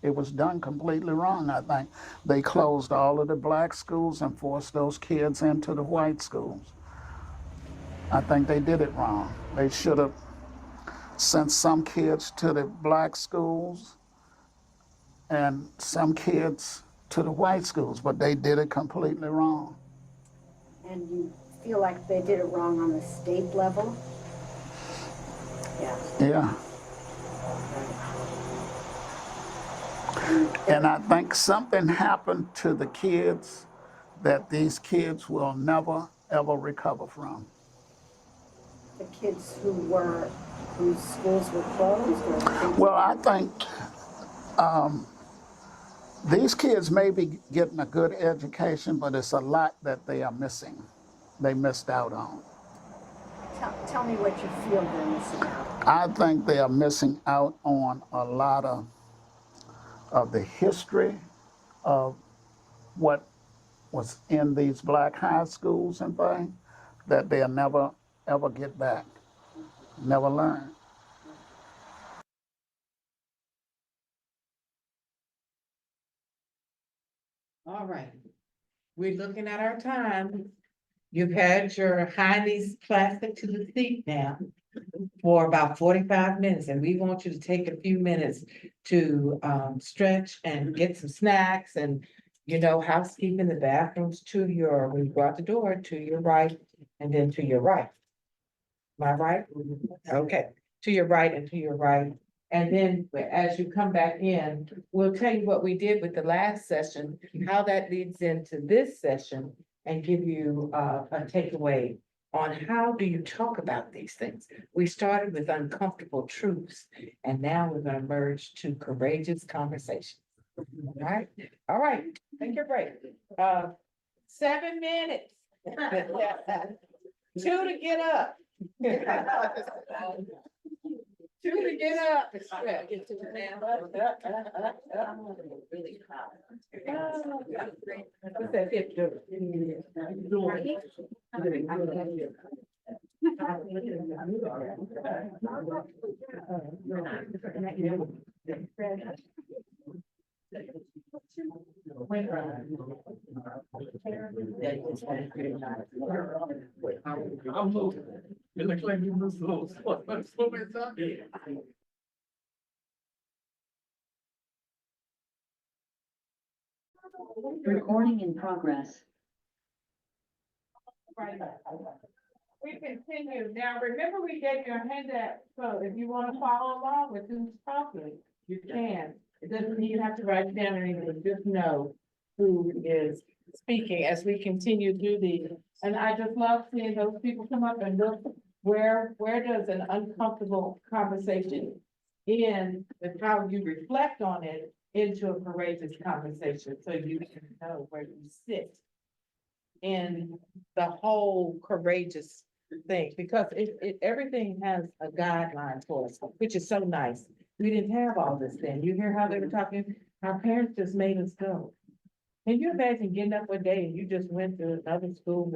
Speaker 5: It was done completely wrong, I think. They closed all of the black schools and forced those kids into the white schools. I think they did it wrong. They should have sent some kids to the black schools and some kids to the white schools, but they did it completely wrong.
Speaker 13: And you feel like they did it wrong on the state level? Yeah.
Speaker 5: Yeah. And I think something happened to the kids that these kids will never, ever recover from.
Speaker 13: The kids whose schools were closed? Or
Speaker 5: well, I think these kids may be getting a good education, but it's a lot that they are missing. They missed out on.
Speaker 13: Tell me what you feel they're missing out.
Speaker 5: I think they are missing out on a lot of the history of what was in these black high schools and things that they'll never, ever get back, never learn.
Speaker 12: All right, we're looking at our time. You've had your hindies plastic to the seat now for about 45 minutes, and we want you to take a few minutes to stretch and get some snacks and, housekeeping, the bathrooms when you go out the door, to your right and then to your right. Am I right? Okay, to your right and to your right. And then as you come back in, we'll tell you what we did with the last session, how that leads into this session, and give you a takeaway on how do you talk about these things. We started with uncomfortable truths, and now we're going to merge to courageous conversations. All right, take your break. 7 minutes. 2 to get up. 2 to get up. What's that hip do?
Speaker 9: I'm moving. It looks like you moved a little slow.
Speaker 10: Recording in progress.
Speaker 9: We continue. Now, remember we gave you a handout, so if you want to follow along with who's talking, you can. It doesn't mean you have to write it down or anything, but just know who is speaking as we continue through these. And I just love seeing those people come up and look, where does an uncomfortable conversation end with how you reflect on it into a courageous conversation, so you can know where you sit in the whole courageous thing, because everything has a guideline for us, which is so nice. We didn't have all this then. You hear how they were talking, our parents just made us go. Can you imagine getting up one day and you just went to another school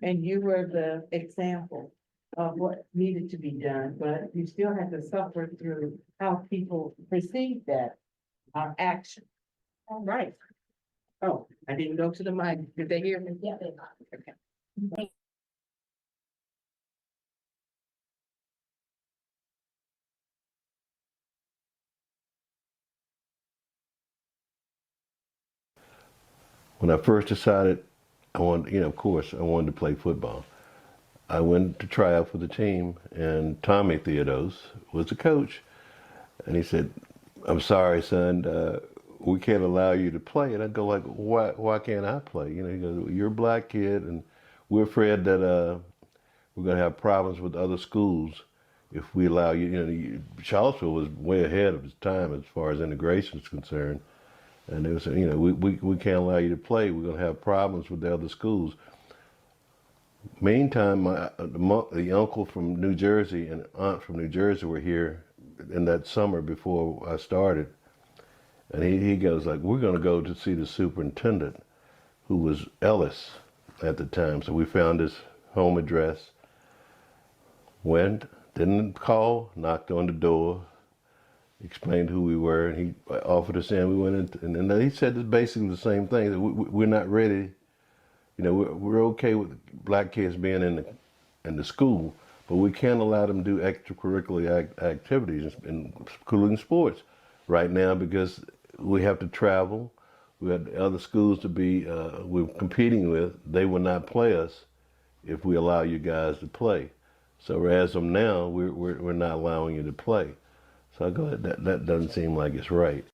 Speaker 9: and you were the example of what needed to be done, but you still had to suffer through how people perceive that, our action. All right. Oh, I didn't go to the mic. Did they hear me? Yeah, they got it. Okay.
Speaker 2: When I first decided I wanted, of course, I wanted to play football. I went to try out for the team, and Tommy Theodos was the coach. And he said, "I'm sorry, son, we can't allow you to play." And I'd go like, why can't I play? He goes, "You're a black kid, and we're afraid that we're going to have problems with other schools if we allow you." Charlottesville was way ahead of its time as far as integration is concerned. And they were saying, we can't allow you to play. We're going to have problems with the other schools. Meantime, the uncle from New Jersey and aunt from New Jersey were here in that summer before I started. And he goes like, "We're going to go to see the superintendent," who was Ellis at the time. So we found his home address, went, didn't call, knocked on the door, explained who we were, and he offered us in. We went in, and then he said basically the same thing, that we're not ready. We're okay with black kids being in the school, but we can't allow them to do extracurricular activities, including sports, right now, because we have to travel. We have other schools to be we're competing with. They will not play us if we allow you guys to play. So as of now, we're not allowing you to play. So I go, that doesn't seem like it's right.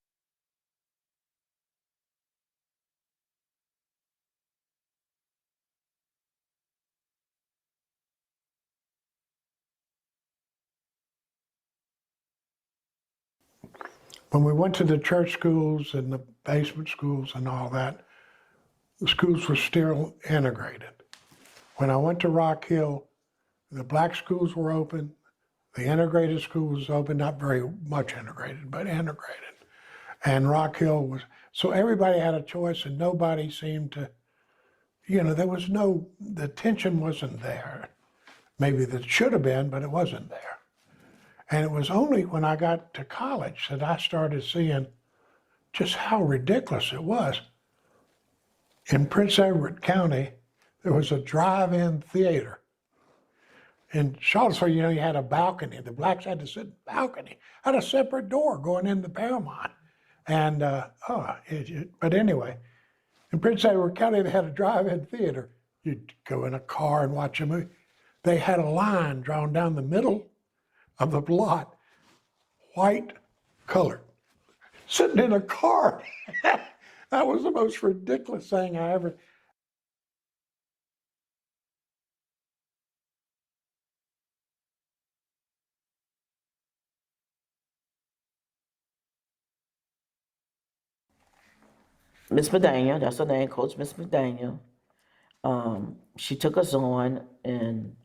Speaker 18: When we went to the church schools and the basement schools and all that, the schools were still integrated. When I went to Rock Hill, the black schools were open, the integrated school was open, not very much integrated, but integrated. And Rock Hill was, so everybody had a choice and nobody seemed to, there was the tension wasn't there. Maybe that should have been, but it wasn't there. And it was only when I got to college that I started seeing just how ridiculous it was. In Prince Edward County, there was a drive-in theater. In Charlottesville, you had a balcony. The blacks had to sit in the balcony. Had a separate door going into Paramount. And, but anyway, in Prince Edward County, they had a drive-in theater. You'd go in a car and watch a movie. They had a line drawn down the middle of the lot, white, colored, sitting in a car. That was the most ridiculous thing I ever.
Speaker 19: Miss McDaniel, that's her name, Coach Miss McDaniel. She took us on, and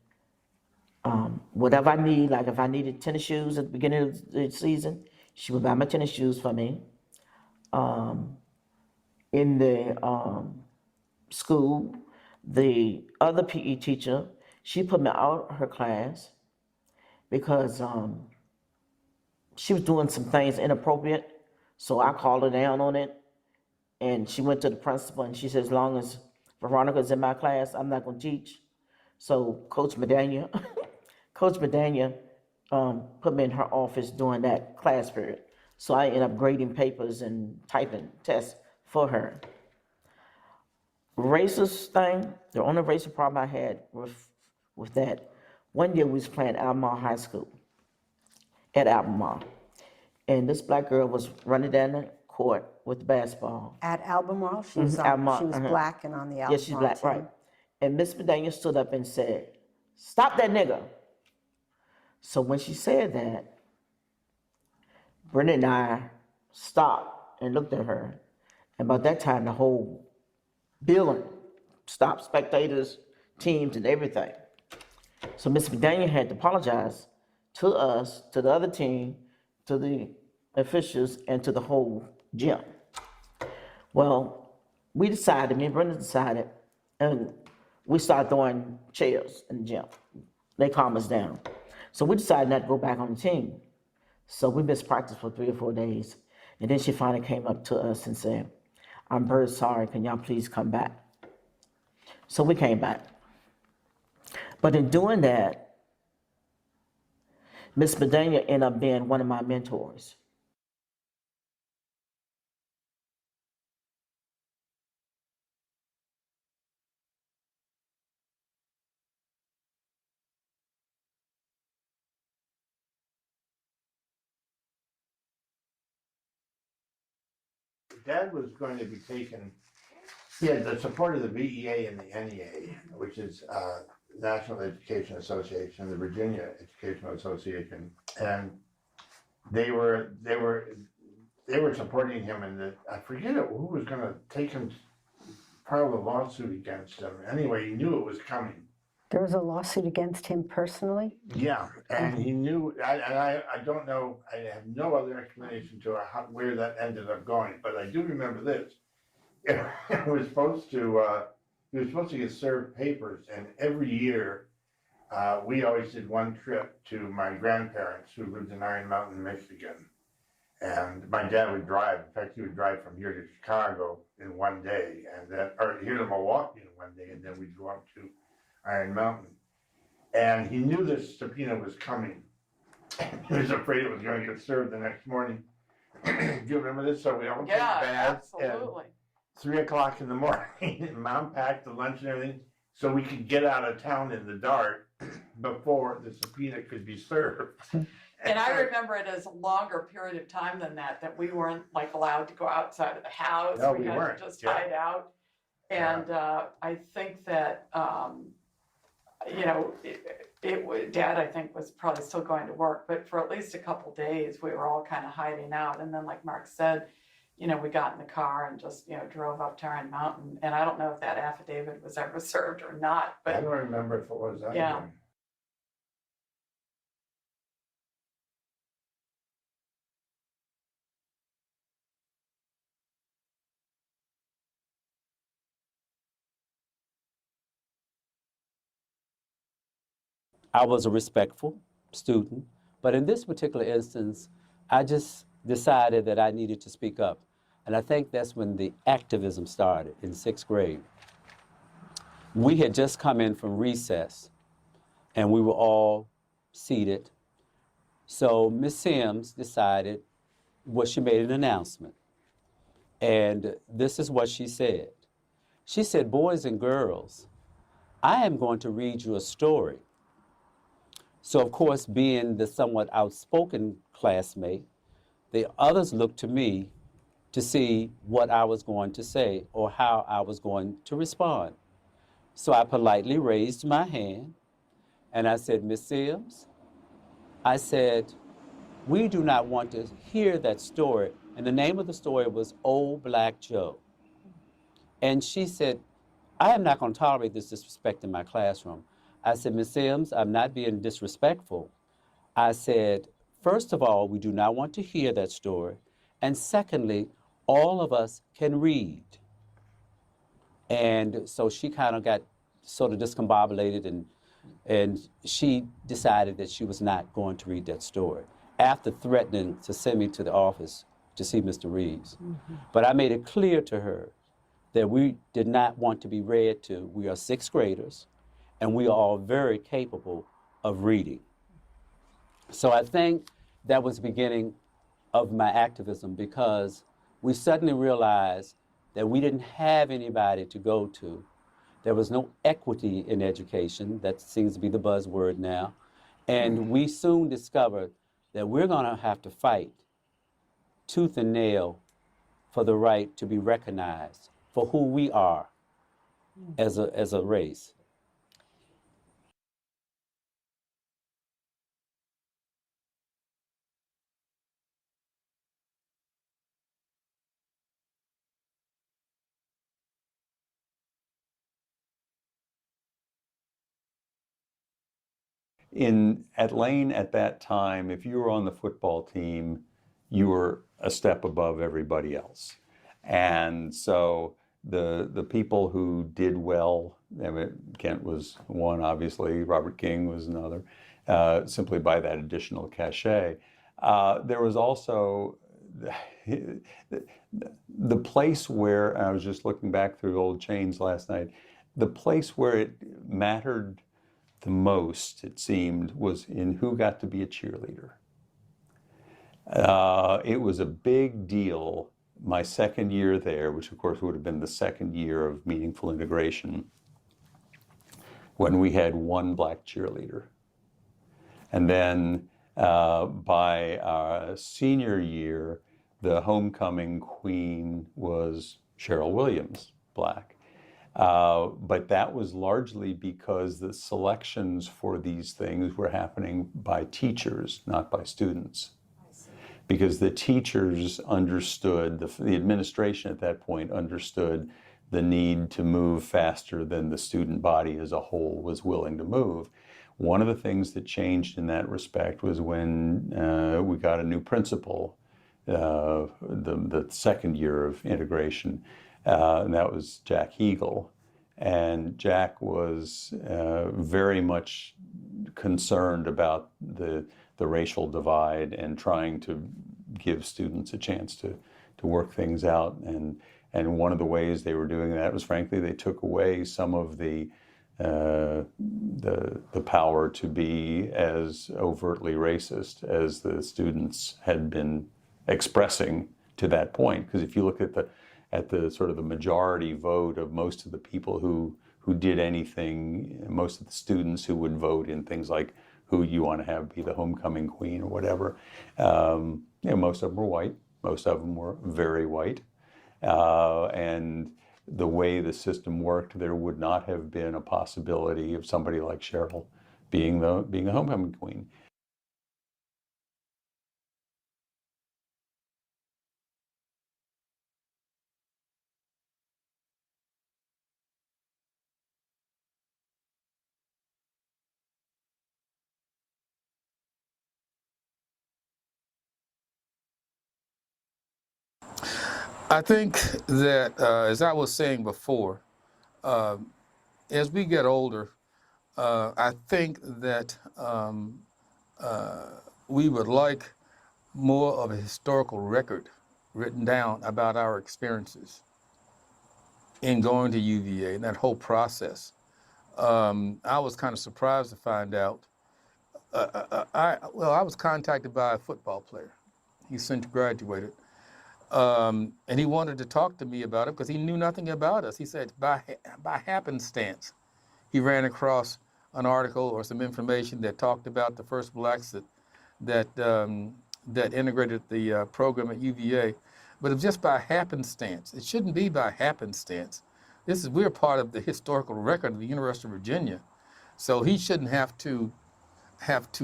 Speaker 19: whatever I need, like if I needed tennis shoes at the beginning of the season, she would buy my tennis shoes for me. In the school, the other PE teacher, She put me out of her class because she was doing some things inappropriate. So I called her down on it. And she went to the principal and she said, as long as Veronica's in my class, I'm not gonna teach. So Coach Medania, Coach Medania put me in her office during that class period. So I ended up grading papers and typing tests for her. Racist thing, the only racial problem I had with that, one year we was playing Albemarle High School, at Albemarle. And this black girl was running down the court with the basketball.
Speaker 14: At Albemarle, she was,
Speaker 19: Albemarle,
Speaker 14: she was black and on the Albemarle
Speaker 19: Yeah, she's black,
Speaker 14: team.
Speaker 19: right. And Miss Medania stood up and said, "Stop that nigga." So when she said that, Brenda and I stopped and looked at her. And by that time, the whole building stopped, spectators, teams, and everything. So Miss Medania had to apologize to us, to the other team, to the officials, and to the whole gym. Well, we decided, me and Brenda decided, and we started throwing chairs in the gym. They calmed us down. So we decided not to go back on the team. So we missed practice for 3 or 4 days. And then she finally came up to us and said, "I'm very sorry, can y'all please come back?" So we came back. But in doing that, Miss Medania ended up being one of my mentors.
Speaker 15: Dad was going to be taken, he had the support of the VEA and the NEA, which is National Education Association, the Virginia Educational Association, and they were supporting him, and I forget who was going to take him, file a lawsuit against him. Anyway, he knew it was coming.
Speaker 14: There was a lawsuit against him personally?
Speaker 15: Yeah, and he knew, I don't know, I have no other explanation to where that ended up going, but I do remember this. It was supposed to, he was supposed to get served papers, and every year, we always did one trip to my grandparents who lived in Iron Mountain, Michigan. And my dad would drive, in fact, he would drive from here to Chicago in one day, and then, or here to Milwaukee in one day, and then we'd go up to Iron Mountain. And he knew this subpoena was coming. He was afraid it was going to get served the next morning. Do you remember this? So we all took baths at 3 o'clock in the morning, and Mom packed the lunch and everything so we could get out of town in the dark before the subpoena could be served.
Speaker 20: And I remember it as a longer period of time than that we weren't like allowed to go outside of the house.
Speaker 15: No,
Speaker 20: we
Speaker 15: we
Speaker 20: had
Speaker 15: weren't.
Speaker 20: to just
Speaker 15: Yeah.
Speaker 20: hide out. And I think that, you know, Dad, I think, was probably still going to work, but for at least a couple days, we were all kind of hiding out. And then, like Mark said, you know, we got in the car and just, you know, drove up to Iron Mountain. And I don't know if that affidavit was ever served or not, but
Speaker 15: I don't remember if it was that.
Speaker 20: yeah.
Speaker 21: I was a respectful student, but in this particular instance, I just decided that I needed to speak up. And I think that's when the activism started in 6th grade. We had just come in from recess, and we were all seated. So Miss Sims decided, she made an announcement. And this is what she said. She said, "Boys and girls, I am going to read you a story." So, of course, being the somewhat outspoken classmate, the others looked to me to see what I was going to say or how I was going to respond. So I politely raised my hand and I said, "Miss Sims," I said, "we do not want to hear that story." And the name of the story was Old Black Joe. And she said, "I am not going to tolerate this disrespect in my classroom." I said, "Ms. Sims, I'm not being disrespectful." I said, "First of all, we do not want to hear that story. And secondly, all of us can read." And so she kind of got sort of discombobulated and And she decided that she was not going to read that story after threatening to send me to the office to see Mr. Reeves. But I made it clear to her that we did not want to be read to. We are sixth graders, and we are all very capable of reading. So I think that was the beginning of my activism, because we suddenly realized that we didn't have anybody to go to. There was no equity in education. That seems to be the buzzword now. And we soon discovered that we're going to have to fight tooth and nail for the right to be recognized for who we are as a race.
Speaker 7: At Lane at that time, if you were on the football team, you were a step above everybody else. And so the people who did well, I mean, Kent was one, obviously, Robert King was another, simply by that additional cachet. There was also the place where, I was just looking back through old chains last night, the place where it mattered the most, it seemed, was in who got to be a cheerleader. It was a big deal my second year there, which of course would have been the second year of meaningful integration, when we had one black cheerleader. And then by our senior year, the homecoming queen was Cheryl Williams, black. But that was largely because the selections for these things were happening by teachers, not by students. Because the teachers understood, the administration at that point understood the need to move faster than the student body as a whole was willing to move. One of the things that changed in that respect was when we got a new principal, the second year of integration. And that was Jack Hegel. And Jack was very much concerned about the racial divide and trying to give students a chance to work things out. And one of the ways they were doing that was, frankly, they took away some of the power to be as overtly racist as the students had been expressing to that point. Because if you look at the sort of the majority vote of most of the people who did anything, most of the students who would vote in things like who you want to have be the homecoming queen or whatever, most of them were white. Most of them were very white. And the way the system worked, there would not have been a possibility of somebody like Cheryl being a homecoming queen.
Speaker 22: I think that, as I was saying before, as we get older, I think that we would like more of a historical record written down about our experiences in going to UVA and that whole process. I was kind of surprised to find out. I was contacted by a football player. He since graduated. And he wanted to talk to me about it because he knew nothing about us. He said by happenstance, he ran across an article or some information that talked about the first blacks that integrated the program at UVA, but it was just by happenstance. It shouldn't be by happenstance. We're part of the historical record of the University of Virginia, so he shouldn't have to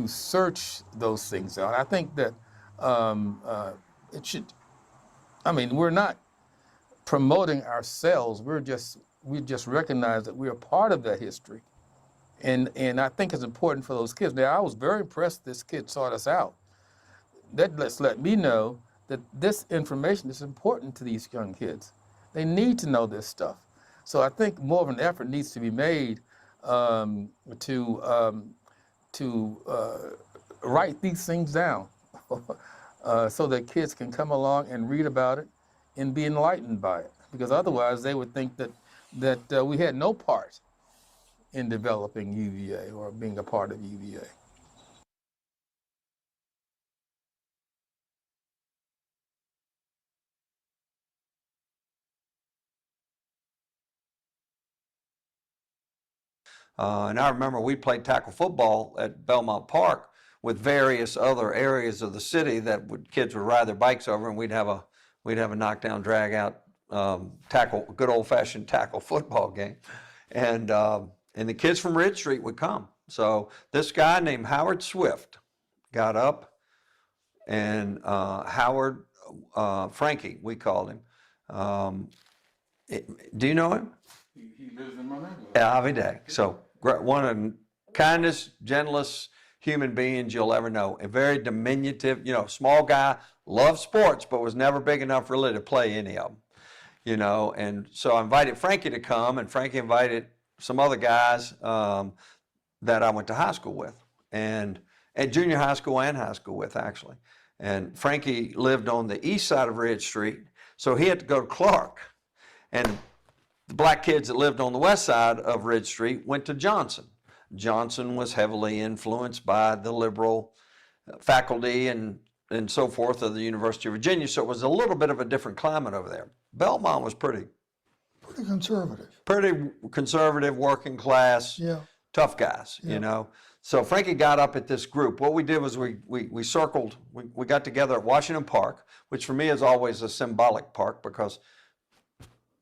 Speaker 22: search those things out. I think that it should. I mean, we're not promoting ourselves. We just recognize that we are part of that history. And I think it's important for those kids. Now, I was very impressed this kid sought us out. That let me know that this information is important to these young kids. They need to know this stuff. So I think more of an effort needs to be made to write these things down so that kids can come along and read about it and be enlightened by it. Because otherwise they would think that we had no part in developing UVA or being a part of UVA.
Speaker 6: And I remember we played tackle football at Belmont Park with various other areas of the city that kids would ride their bikes over, and we'd have a knockdown, drag out tackle, good old fashioned tackle football game, and the kids from Ridge Street would come. So this guy named Howard Swift got up, and Howard Frankie, we called him. Do you know him?
Speaker 22: He lives in my neighborhood.
Speaker 6: Every day. So one of the kindest, gentlest human beings you'll ever know. A very diminutive, small guy, loved sports, but was never big enough really to play any of them. And so I invited Frankie to come, and Frankie invited some other guys that I went to high school with, and at junior high school and high school with, actually. And Frankie lived on the east side of Ridge Street, so he had to go to Clark. And the black kids that lived on the west side of Ridge Street went to Johnson. Johnson was heavily influenced by the liberal faculty and so forth of the University of Virginia, so it was a little bit of a different climate over there. Belmont was pretty conservative, working class, tough guys, So Frankie got up at this group. What we did was we circled, we got together at Washington Park, which for me is always a symbolic park because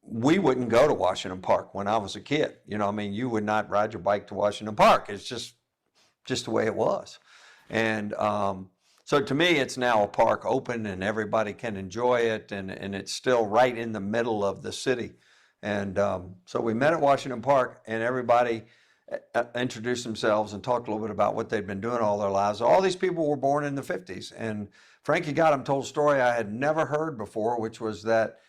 Speaker 6: we wouldn't go to Washington Park when I was a kid. You would not ride your bike to Washington Park. It's just the way it was. And so to me, it's now a park open and everybody can enjoy it, and it's still right in the middle of the city. And so we met at Washington Park, and everybody introduced themselves and talked a little bit about what they'd been doing all their lives. All these people were born in the 50s. And Frankie got him told a story I had never heard before, which was that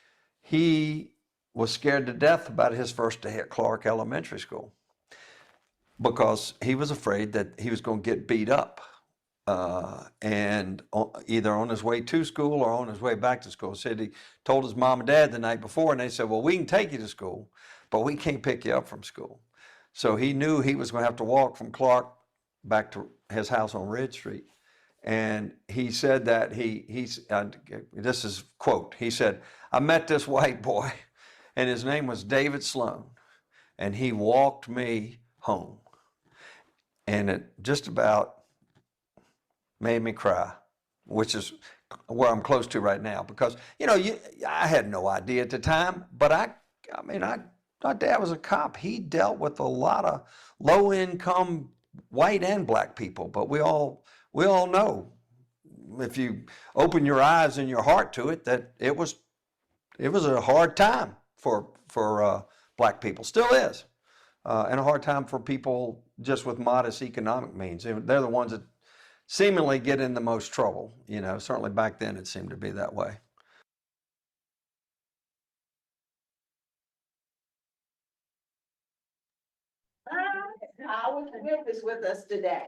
Speaker 6: he was scared to death about his first day at Clark Elementary School because he was afraid that he was going to get beat up and either on his way to school or on his way back to school. Said he told his mom and dad the night before, and they said, well, we can take you to school, but we can't pick you up from school. So he knew he was going to have to walk from Clark back to his house on Ridge Street. And he said that this is quote, he said, I met this white boy, and his name was David Sloan, and he walked me home. And it just about made me cry, which is where I'm close to right now. Because, I had no idea at the time, but my dad was a cop. He dealt with a lot of low-income white and black people, but we all know, if you open your eyes and your heart to it, that it was a hard time for black people, still is, and a hard time for people just with modest economic means. They're the ones that seemingly get in the most trouble. Certainly back then it seemed to be that way.
Speaker 12: Howard Swift is with us today.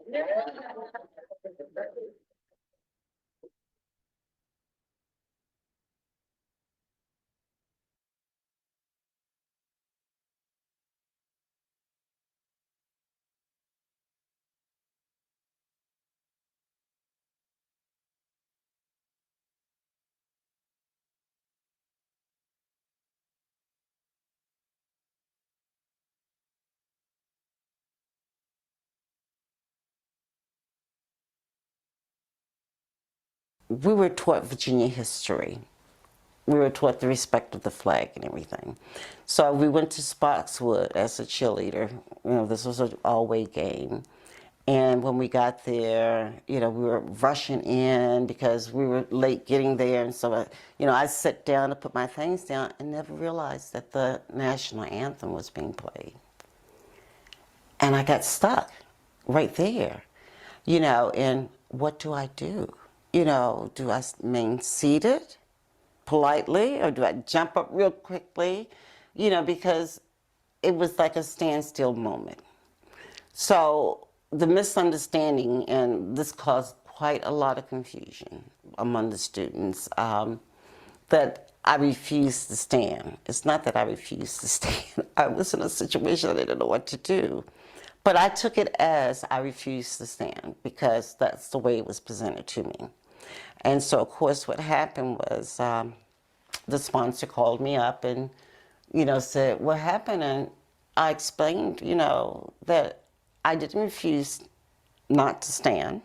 Speaker 8: We were taught Virginia history. We were taught the respect of the flag and everything. So we went to Spotswood as a cheerleader. This was an all-way game. And when we got there, we were rushing in because we were late getting there. And so, I sat down to put my things down and never realized that the national anthem was being played. And I got stuck right there, and what do I do? Do I remain seated politely, or do I jump up real quickly? Because it was like a standstill moment So the misunderstanding, and this caused quite a lot of confusion among the students, that I refused to stand. It's not that I refused to stand. I was in a situation I didn't know what to do. But I took it as I refused to stand because that's the way it was presented to me. And so, of course, what happened was the sponsor called me up and, said, what happened? And I explained, that I didn't refuse not to stand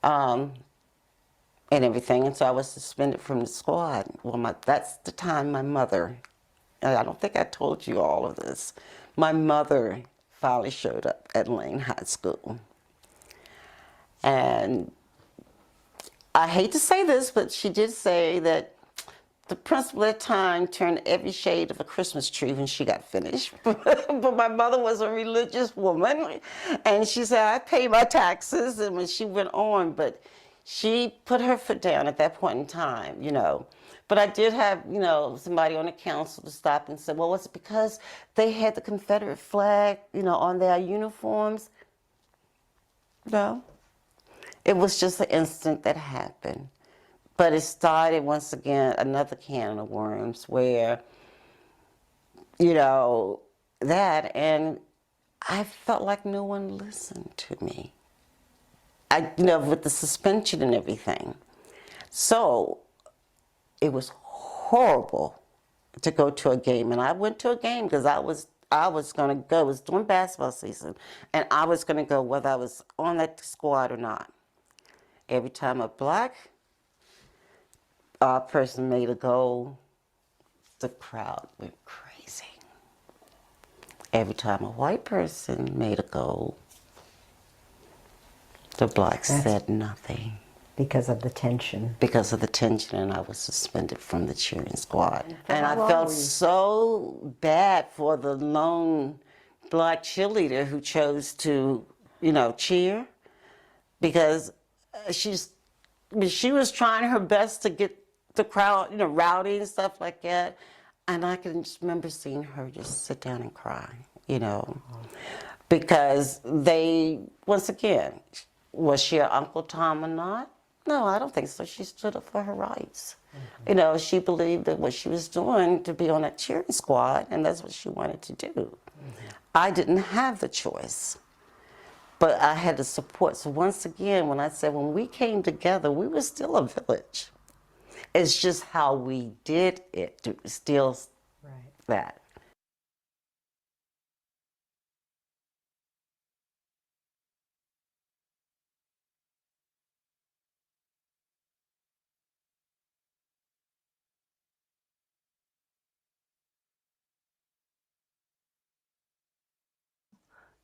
Speaker 8: and everything. And so I was suspended from the squad. Well, that's the time my mother, and I don't think I told you all of this, my mother finally showed up at Lane High School. And I hate to say this, but she did say that the principal at the time turned every shade of a Christmas tree when she got finished. But my mother was a religious woman, and she said, I pay my taxes, and when she went on, but she put her foot down at that point in time, But I did have, somebody on the council to stop and say, well, was it because they had the Confederate flag, on their uniforms? No. It was just an incident that happened. But it started, once again, another can of worms where, that, and I felt like no one listened to me. With the suspension and everything. So it was horrible to go to a game. And I went to a game because I was going to go. It was during basketball season. And I was going to go whether I was on that squad or not. Every time a black person made a goal, the crowd went crazy. Every time a white person made a goal, the blacks said nothing.
Speaker 14: Because of the tension.
Speaker 8: Because of the tension, and I was suspended from the cheering squad. And I felt so bad for the lone black cheerleader who chose to, cheer, because she was trying her best to get the crowd, rowdy and stuff like that. And I can just remember seeing her just sit down and cry, because they, once again, was she an Uncle Tom or not? No, I don't think so. She stood up for her rights. Mm-hmm. She believed that what she was doing to be on that cheering squad, and that's what she wanted to do. Mm-hmm. I didn't have the choice, but I had the support. So once again, when I said when we came together, we were still a village. It's just how we did it to still that.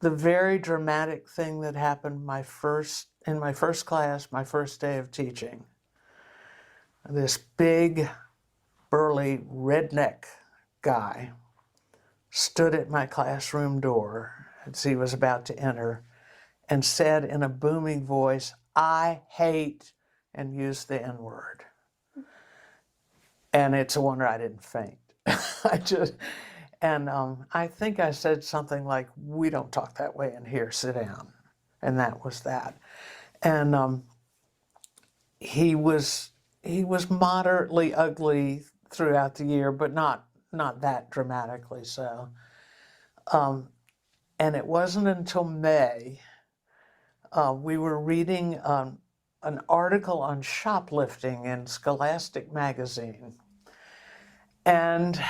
Speaker 3: The very dramatic thing that happened in my first class, my first day of teaching. This big, burly, redneck guy stood at my classroom door as he was about to enter and said in a booming voice, "I hate," and used the N-word. And it's a wonder I didn't faint. I think I said something like, "We don't talk that way in here, sit down." And that was that. And he was moderately ugly throughout the year, but not that dramatically so. And it wasn't until May, we were reading an article on shoplifting in Scholastic magazine. And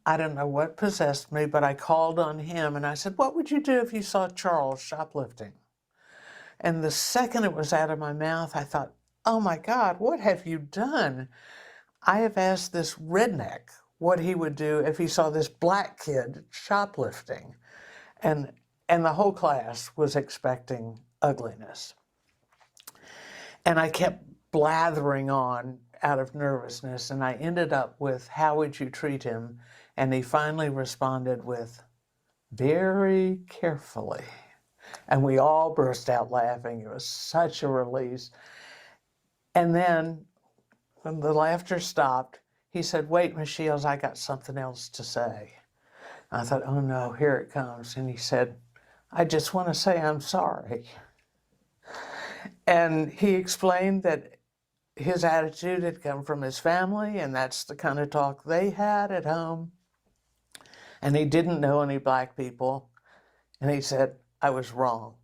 Speaker 3: I don't know what possessed me, but I called on him and I said, "What would you do if you saw Charles shoplifting?" And the second it was out of my mouth, I thought, oh my God, what have you done? I have asked this redneck what he would do if he saw this black kid shoplifting. And the whole class was expecting ugliness. And I kept blathering on out of nervousness, and I ended up with, "How would you treat him?" And he finally responded with, "Very carefully." And we all burst out laughing. It was such a release. And then when the laughter stopped, he said, "Wait, Miss Shields, I got something else to say." I thought, oh no, here it comes. And he said, I just want to say I'm sorry. And he explained that his attitude had come from his family, and that's the kind of talk they had at home. And he didn't know any black people. And he said, I was wrong.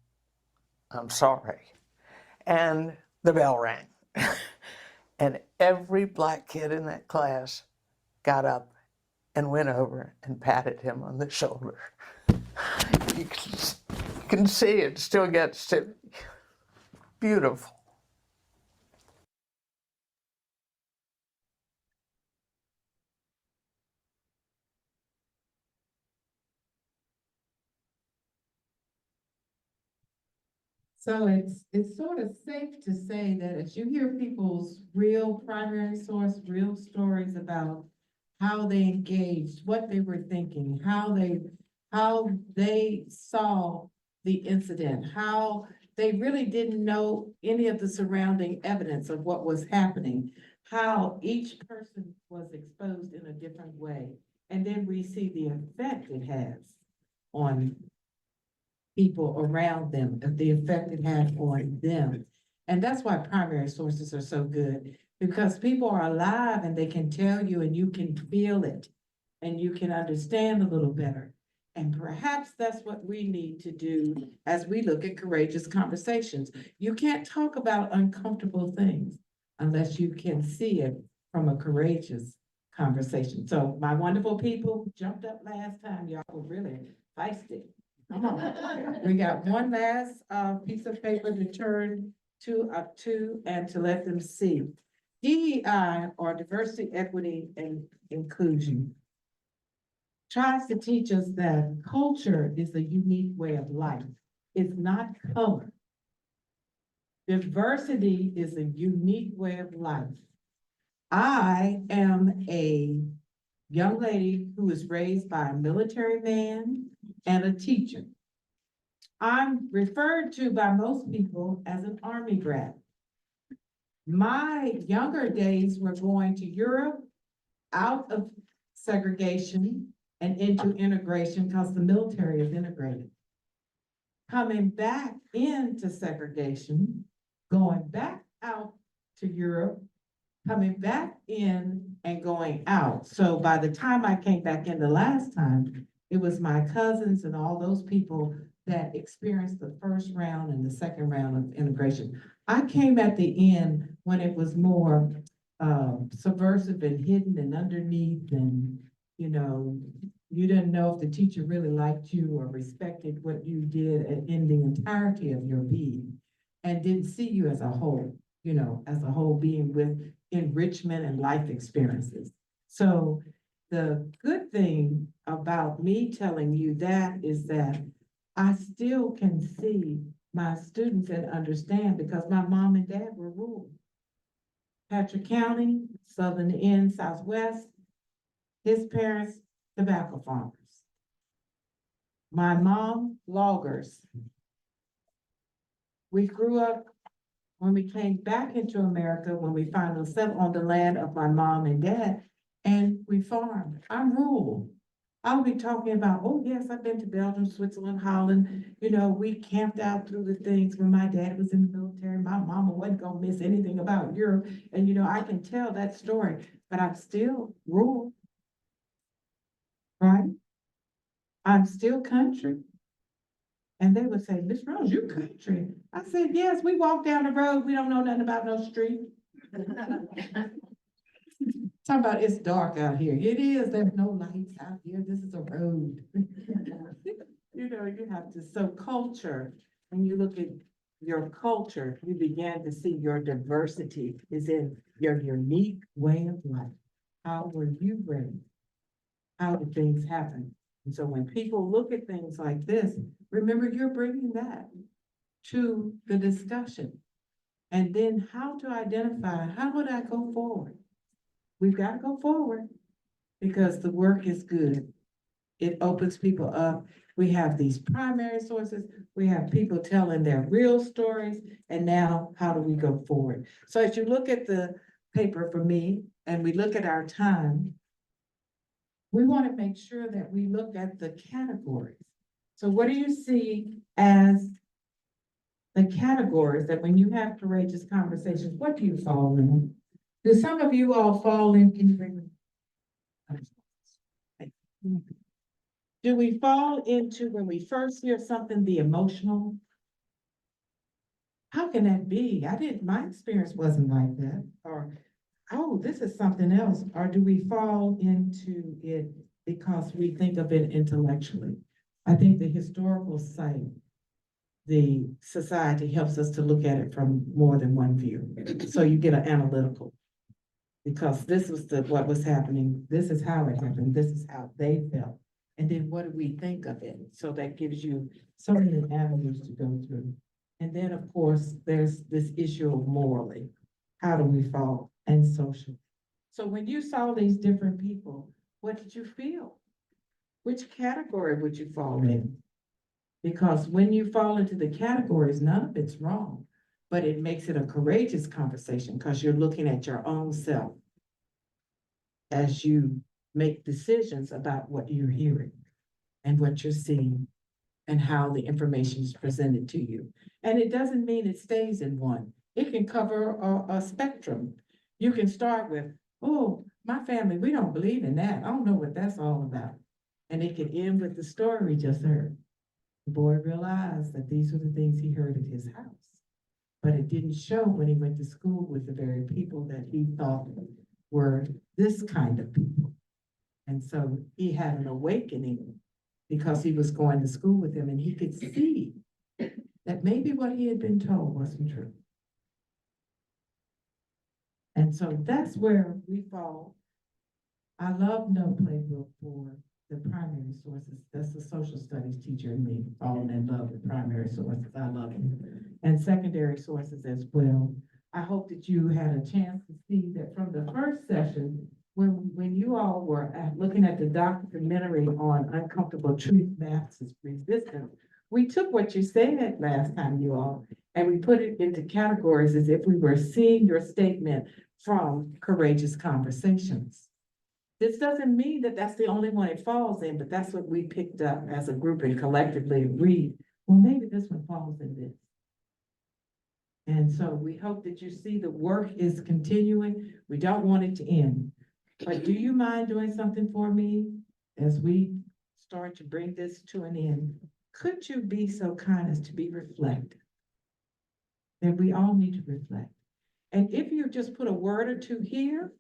Speaker 3: I'm sorry. And the bell rang. And every black kid in that class got up and went over and patted him on the shoulder. You can see it still gets to me. Beautiful.
Speaker 9: So it's sort of safe to say that as you hear people's real primary source, real stories about how they engaged, what they were thinking, how they saw the incident, how they really didn't know any of the surrounding evidence of what was happening, how each person was exposed in a different way. And then we see the effect it has on people around them, the effect it had on them. And that's why primary sources are so good, because people are alive and they can tell you and you can feel it and you can understand a little better. And perhaps that's what we need to do as we look at courageous conversations. You can't talk about uncomfortable things unless you can see it from a courageous conversation. So my wonderful people jumped up last time. Y'all were really feisty. Come on. We got one last piece of paper to turn to up to and to let them see. DEI, or diversity, equity, and inclusion, tries to teach us that culture is a unique way of life. It's not color. Diversity is a unique way of life. I am a young lady who was raised by a military man and a teacher. I'm referred to by most people as an Army brat. My younger days were going to Europe, out of segregation and into integration, because the military is integrated. Coming back into segregation, going back out to Europe, coming back in and going out. So by the time I came back in the last time, it was my cousins and all those people that experienced the first round and the second round of integration. I came at the end when it was more subversive and hidden and underneath, and you didn't know if the teacher really liked you or respected what you did in the entirety of your being, and didn't see you as a whole, as a whole being with enrichment and life experiences. So the good thing about me telling you that is that I still can see my students and understand, because my mom and dad were rural. Patrick County, Southern End, Southwest, his parents, tobacco farmers. My mom, loggers. We grew up, when we came back into America, when we finally settled on the land of my mom and dad, and we farmed. I'm rural. I'll be talking about, oh yes, I've been to Belgium, Switzerland, Holland. We camped out through the things when my dad was in the military. My mama wasn't gonna miss anything about Europe. And I can tell that story, but I'm still rural, right? I'm still country. And they would say, Miss Rose, you country. I said, yes, we walk down the road. We don't know nothing about no street. Talking about it's dark out here. It is. There's no lights out here. This is a road. You have to. So culture, when you look at your culture, you begin to see your diversity is in your unique way of life. How were you raised? How did things happen? And so when people look at things like this, remember you're bringing that to the discussion. And then how to identify, how would I go forward? We've got to go forward because the work is good. It opens people up. We have these primary sources. We have people telling their real stories. And now how do we go forward? So as you look at the paper for me and we look at our time, we want to make sure that we look at the categories. So what do you see as the categories that when you have courageous conversations, what do you fall in? Do some of you all fall in? Do we fall into, when we first hear something, the emotional? How can that be? My experience wasn't like that. Or, oh, this is something else. Or do we fall into it because we think of it intellectually? I think the historical site, the society helps us to look at it from more than one view. So you get an analytical. Because this was what was happening, this is how it happened, this is how they felt. And then what do we think of it? So that gives you so many avenues to go through. And then, of course, there's this issue of morally. How do we fall? And socially. So when you saw these different people, what did you feel? Which category would you fall in? Because when you fall into the categories, none of it's wrong, but it makes it a courageous conversation because you're looking at your own self as you make decisions about what you're hearing and what you're seeing and how the information is presented to you. And it doesn't mean it stays in one. It can cover a spectrum. You can start with, oh, my family, we don't believe in that. I don't know what that's all about. And it can end with the story we just heard. The boy realized that these were the things he heard at his house. But it didn't show when he went to school with the very people that he thought were this kind of people. And so he had an awakening because he was going to school with them and he could see that maybe what he had been told wasn't true. And so that's where we fall. I love No Playbook for the primary sources. That's the social studies teacher in me, falling in love with primary sources. I love it. And secondary sources as well. I hope that you had a chance to see that from the first session, when you all were looking at the documentary on uncomfortable truth, maths is resistance, we took what you said last time, you all, and we put it into categories as if we were seeing your statement from Courageous Conversations. This doesn't mean that that's the only one it falls in, but that's what we picked up as a group and collectively agreed. Well, maybe this one falls in this. And so we hope that you see the work is continuing. We don't want it to end. But do you mind doing something for me as we start to bring this to an end? Could you be so kind as to be reflective? That we all need to reflect. And if you just put a word or two here,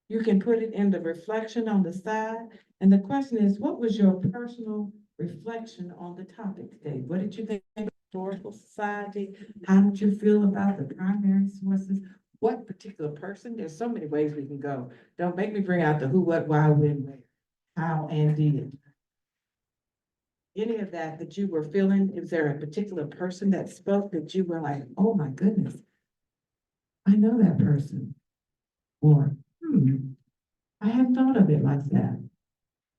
Speaker 9: you can put it in the reflection on the side. And the question is, what was your personal reflection on the topic today? What did you think of the historical society? How did you feel about the primary sources? What particular person? There's so many ways we can go. Don't make me bring out the who, what, why, when, where, how, and did. Any of that you were feeling, is there a particular person that spoke that you were like, oh my goodness, I know that person? Or, I hadn't thought of it like that.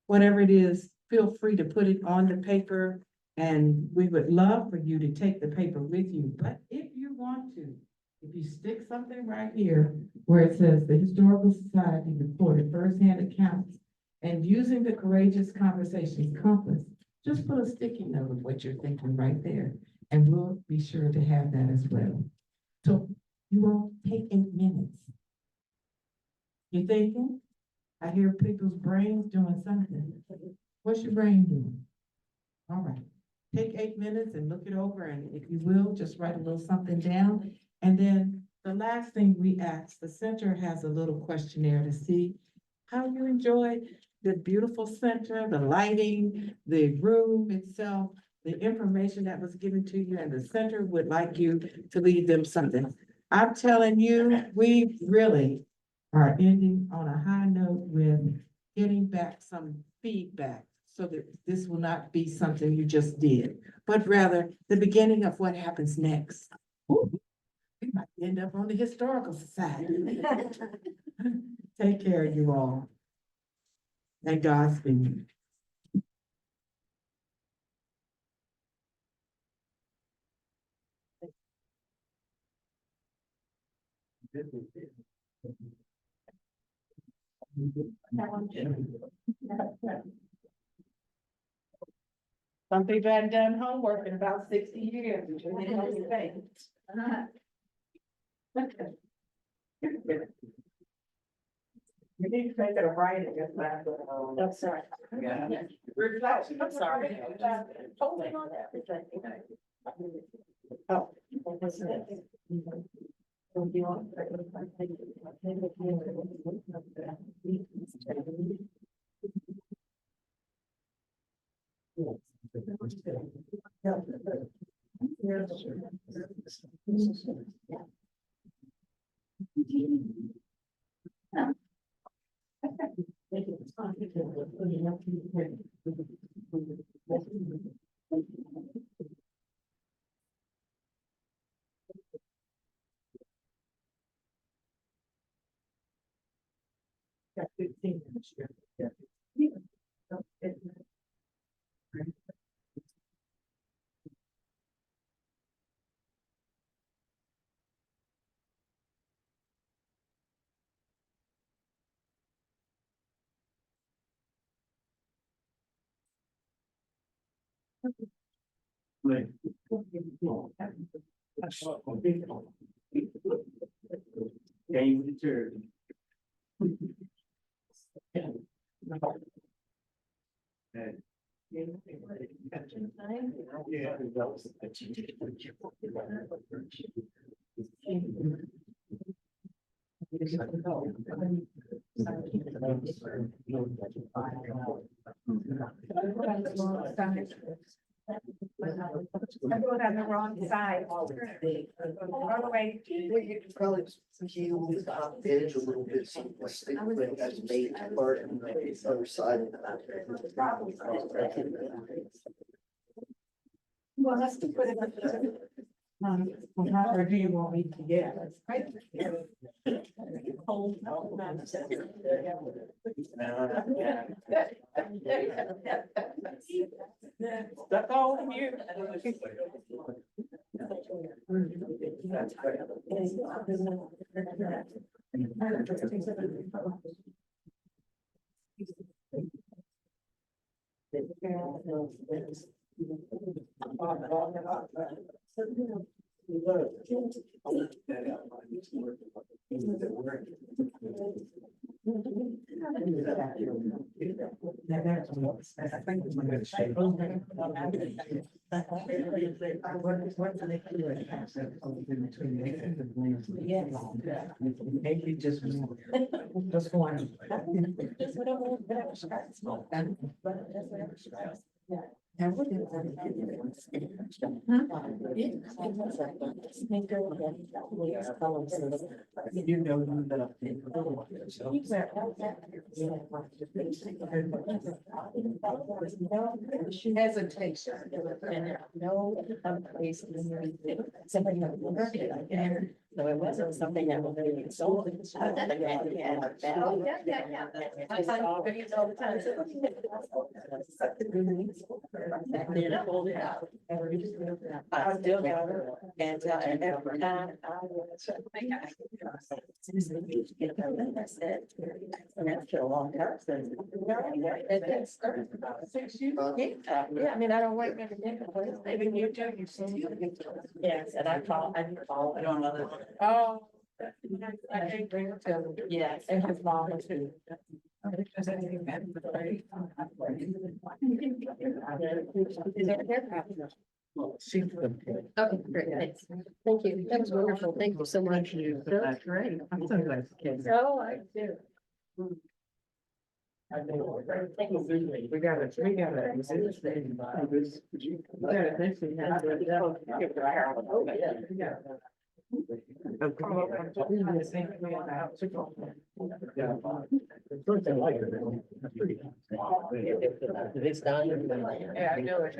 Speaker 9: Whatever it is, feel free to put it on the paper, and we would love for you to take the paper with you. But if you want to, if you stick something right here where it says the Historical Society reported firsthand accounts and using the Courageous Conversations compass, just put a sticky note of what you're thinking right there, and we'll be sure to have that as well. So you won't take 8 minutes. You thinking? I hear people's brains doing something. What's your brain doing? All right. Take 8 minutes and look it over, and if you will, just write a little something down. And then the last thing we ask, the center has a little questionnaire to see how you enjoy the beautiful center, the lighting, the room itself, the information that was given to you, and the center would like you to leave them something. I'm telling you, we really are ending on a high note with getting back some feedback so that this will not be something you just did, but rather the beginning of what happens next. Ooh, we might end up on the Historical Society. Take care, you all. And Godspeed. Some people hadn't done homework in about 60 years. They didn't know anything. You need to make it a writing. I'm sorry. Yeah. Reflection. I'm sorry. Holding on everything. Oh. What's this? Got 15 minutes here. Game deterred.
Speaker 4: I wrote on the wrong side. All the way.
Speaker 1: Probably heels edge a little bit, so I think that's made part of the other side.
Speaker 4: Well, let's put it
Speaker 9: Or do you want me to get Stuck on you. Maybe just one. And what is you know hesitation. No place somebody so it wasn't something that was really sold. I still got it, and every time I was, I said, and that's been a long time since. That's about 6 years. Yeah, I mean, I don't work in a different place, maybe you do, you see. Yes, and I call. I don't know. Oh. I think bring her to, yes, and his mom too.
Speaker 11: Okay, great, thanks. Thank you. That was wonderful. Thank you so much.
Speaker 9: That's great. I'm so glad you came.
Speaker 11: Oh, I do.
Speaker 9: We got it.
Speaker 11: It's done.
Speaker 9: Yeah, I know it.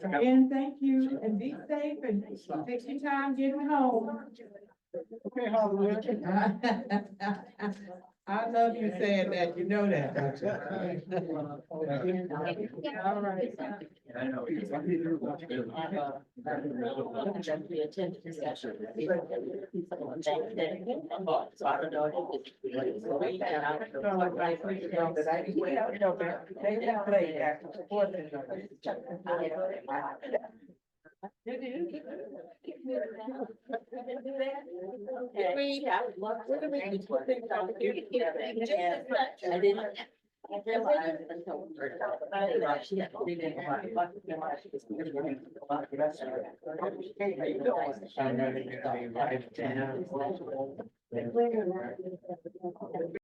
Speaker 9: And thank you, and be safe, and take your time getting home. Okay, Hollywood. I love you saying that, you know that. Don't you? All right.
Speaker 1: I know.
Speaker 10: So I don't know if it's. I didn't. I realized until she had to read it.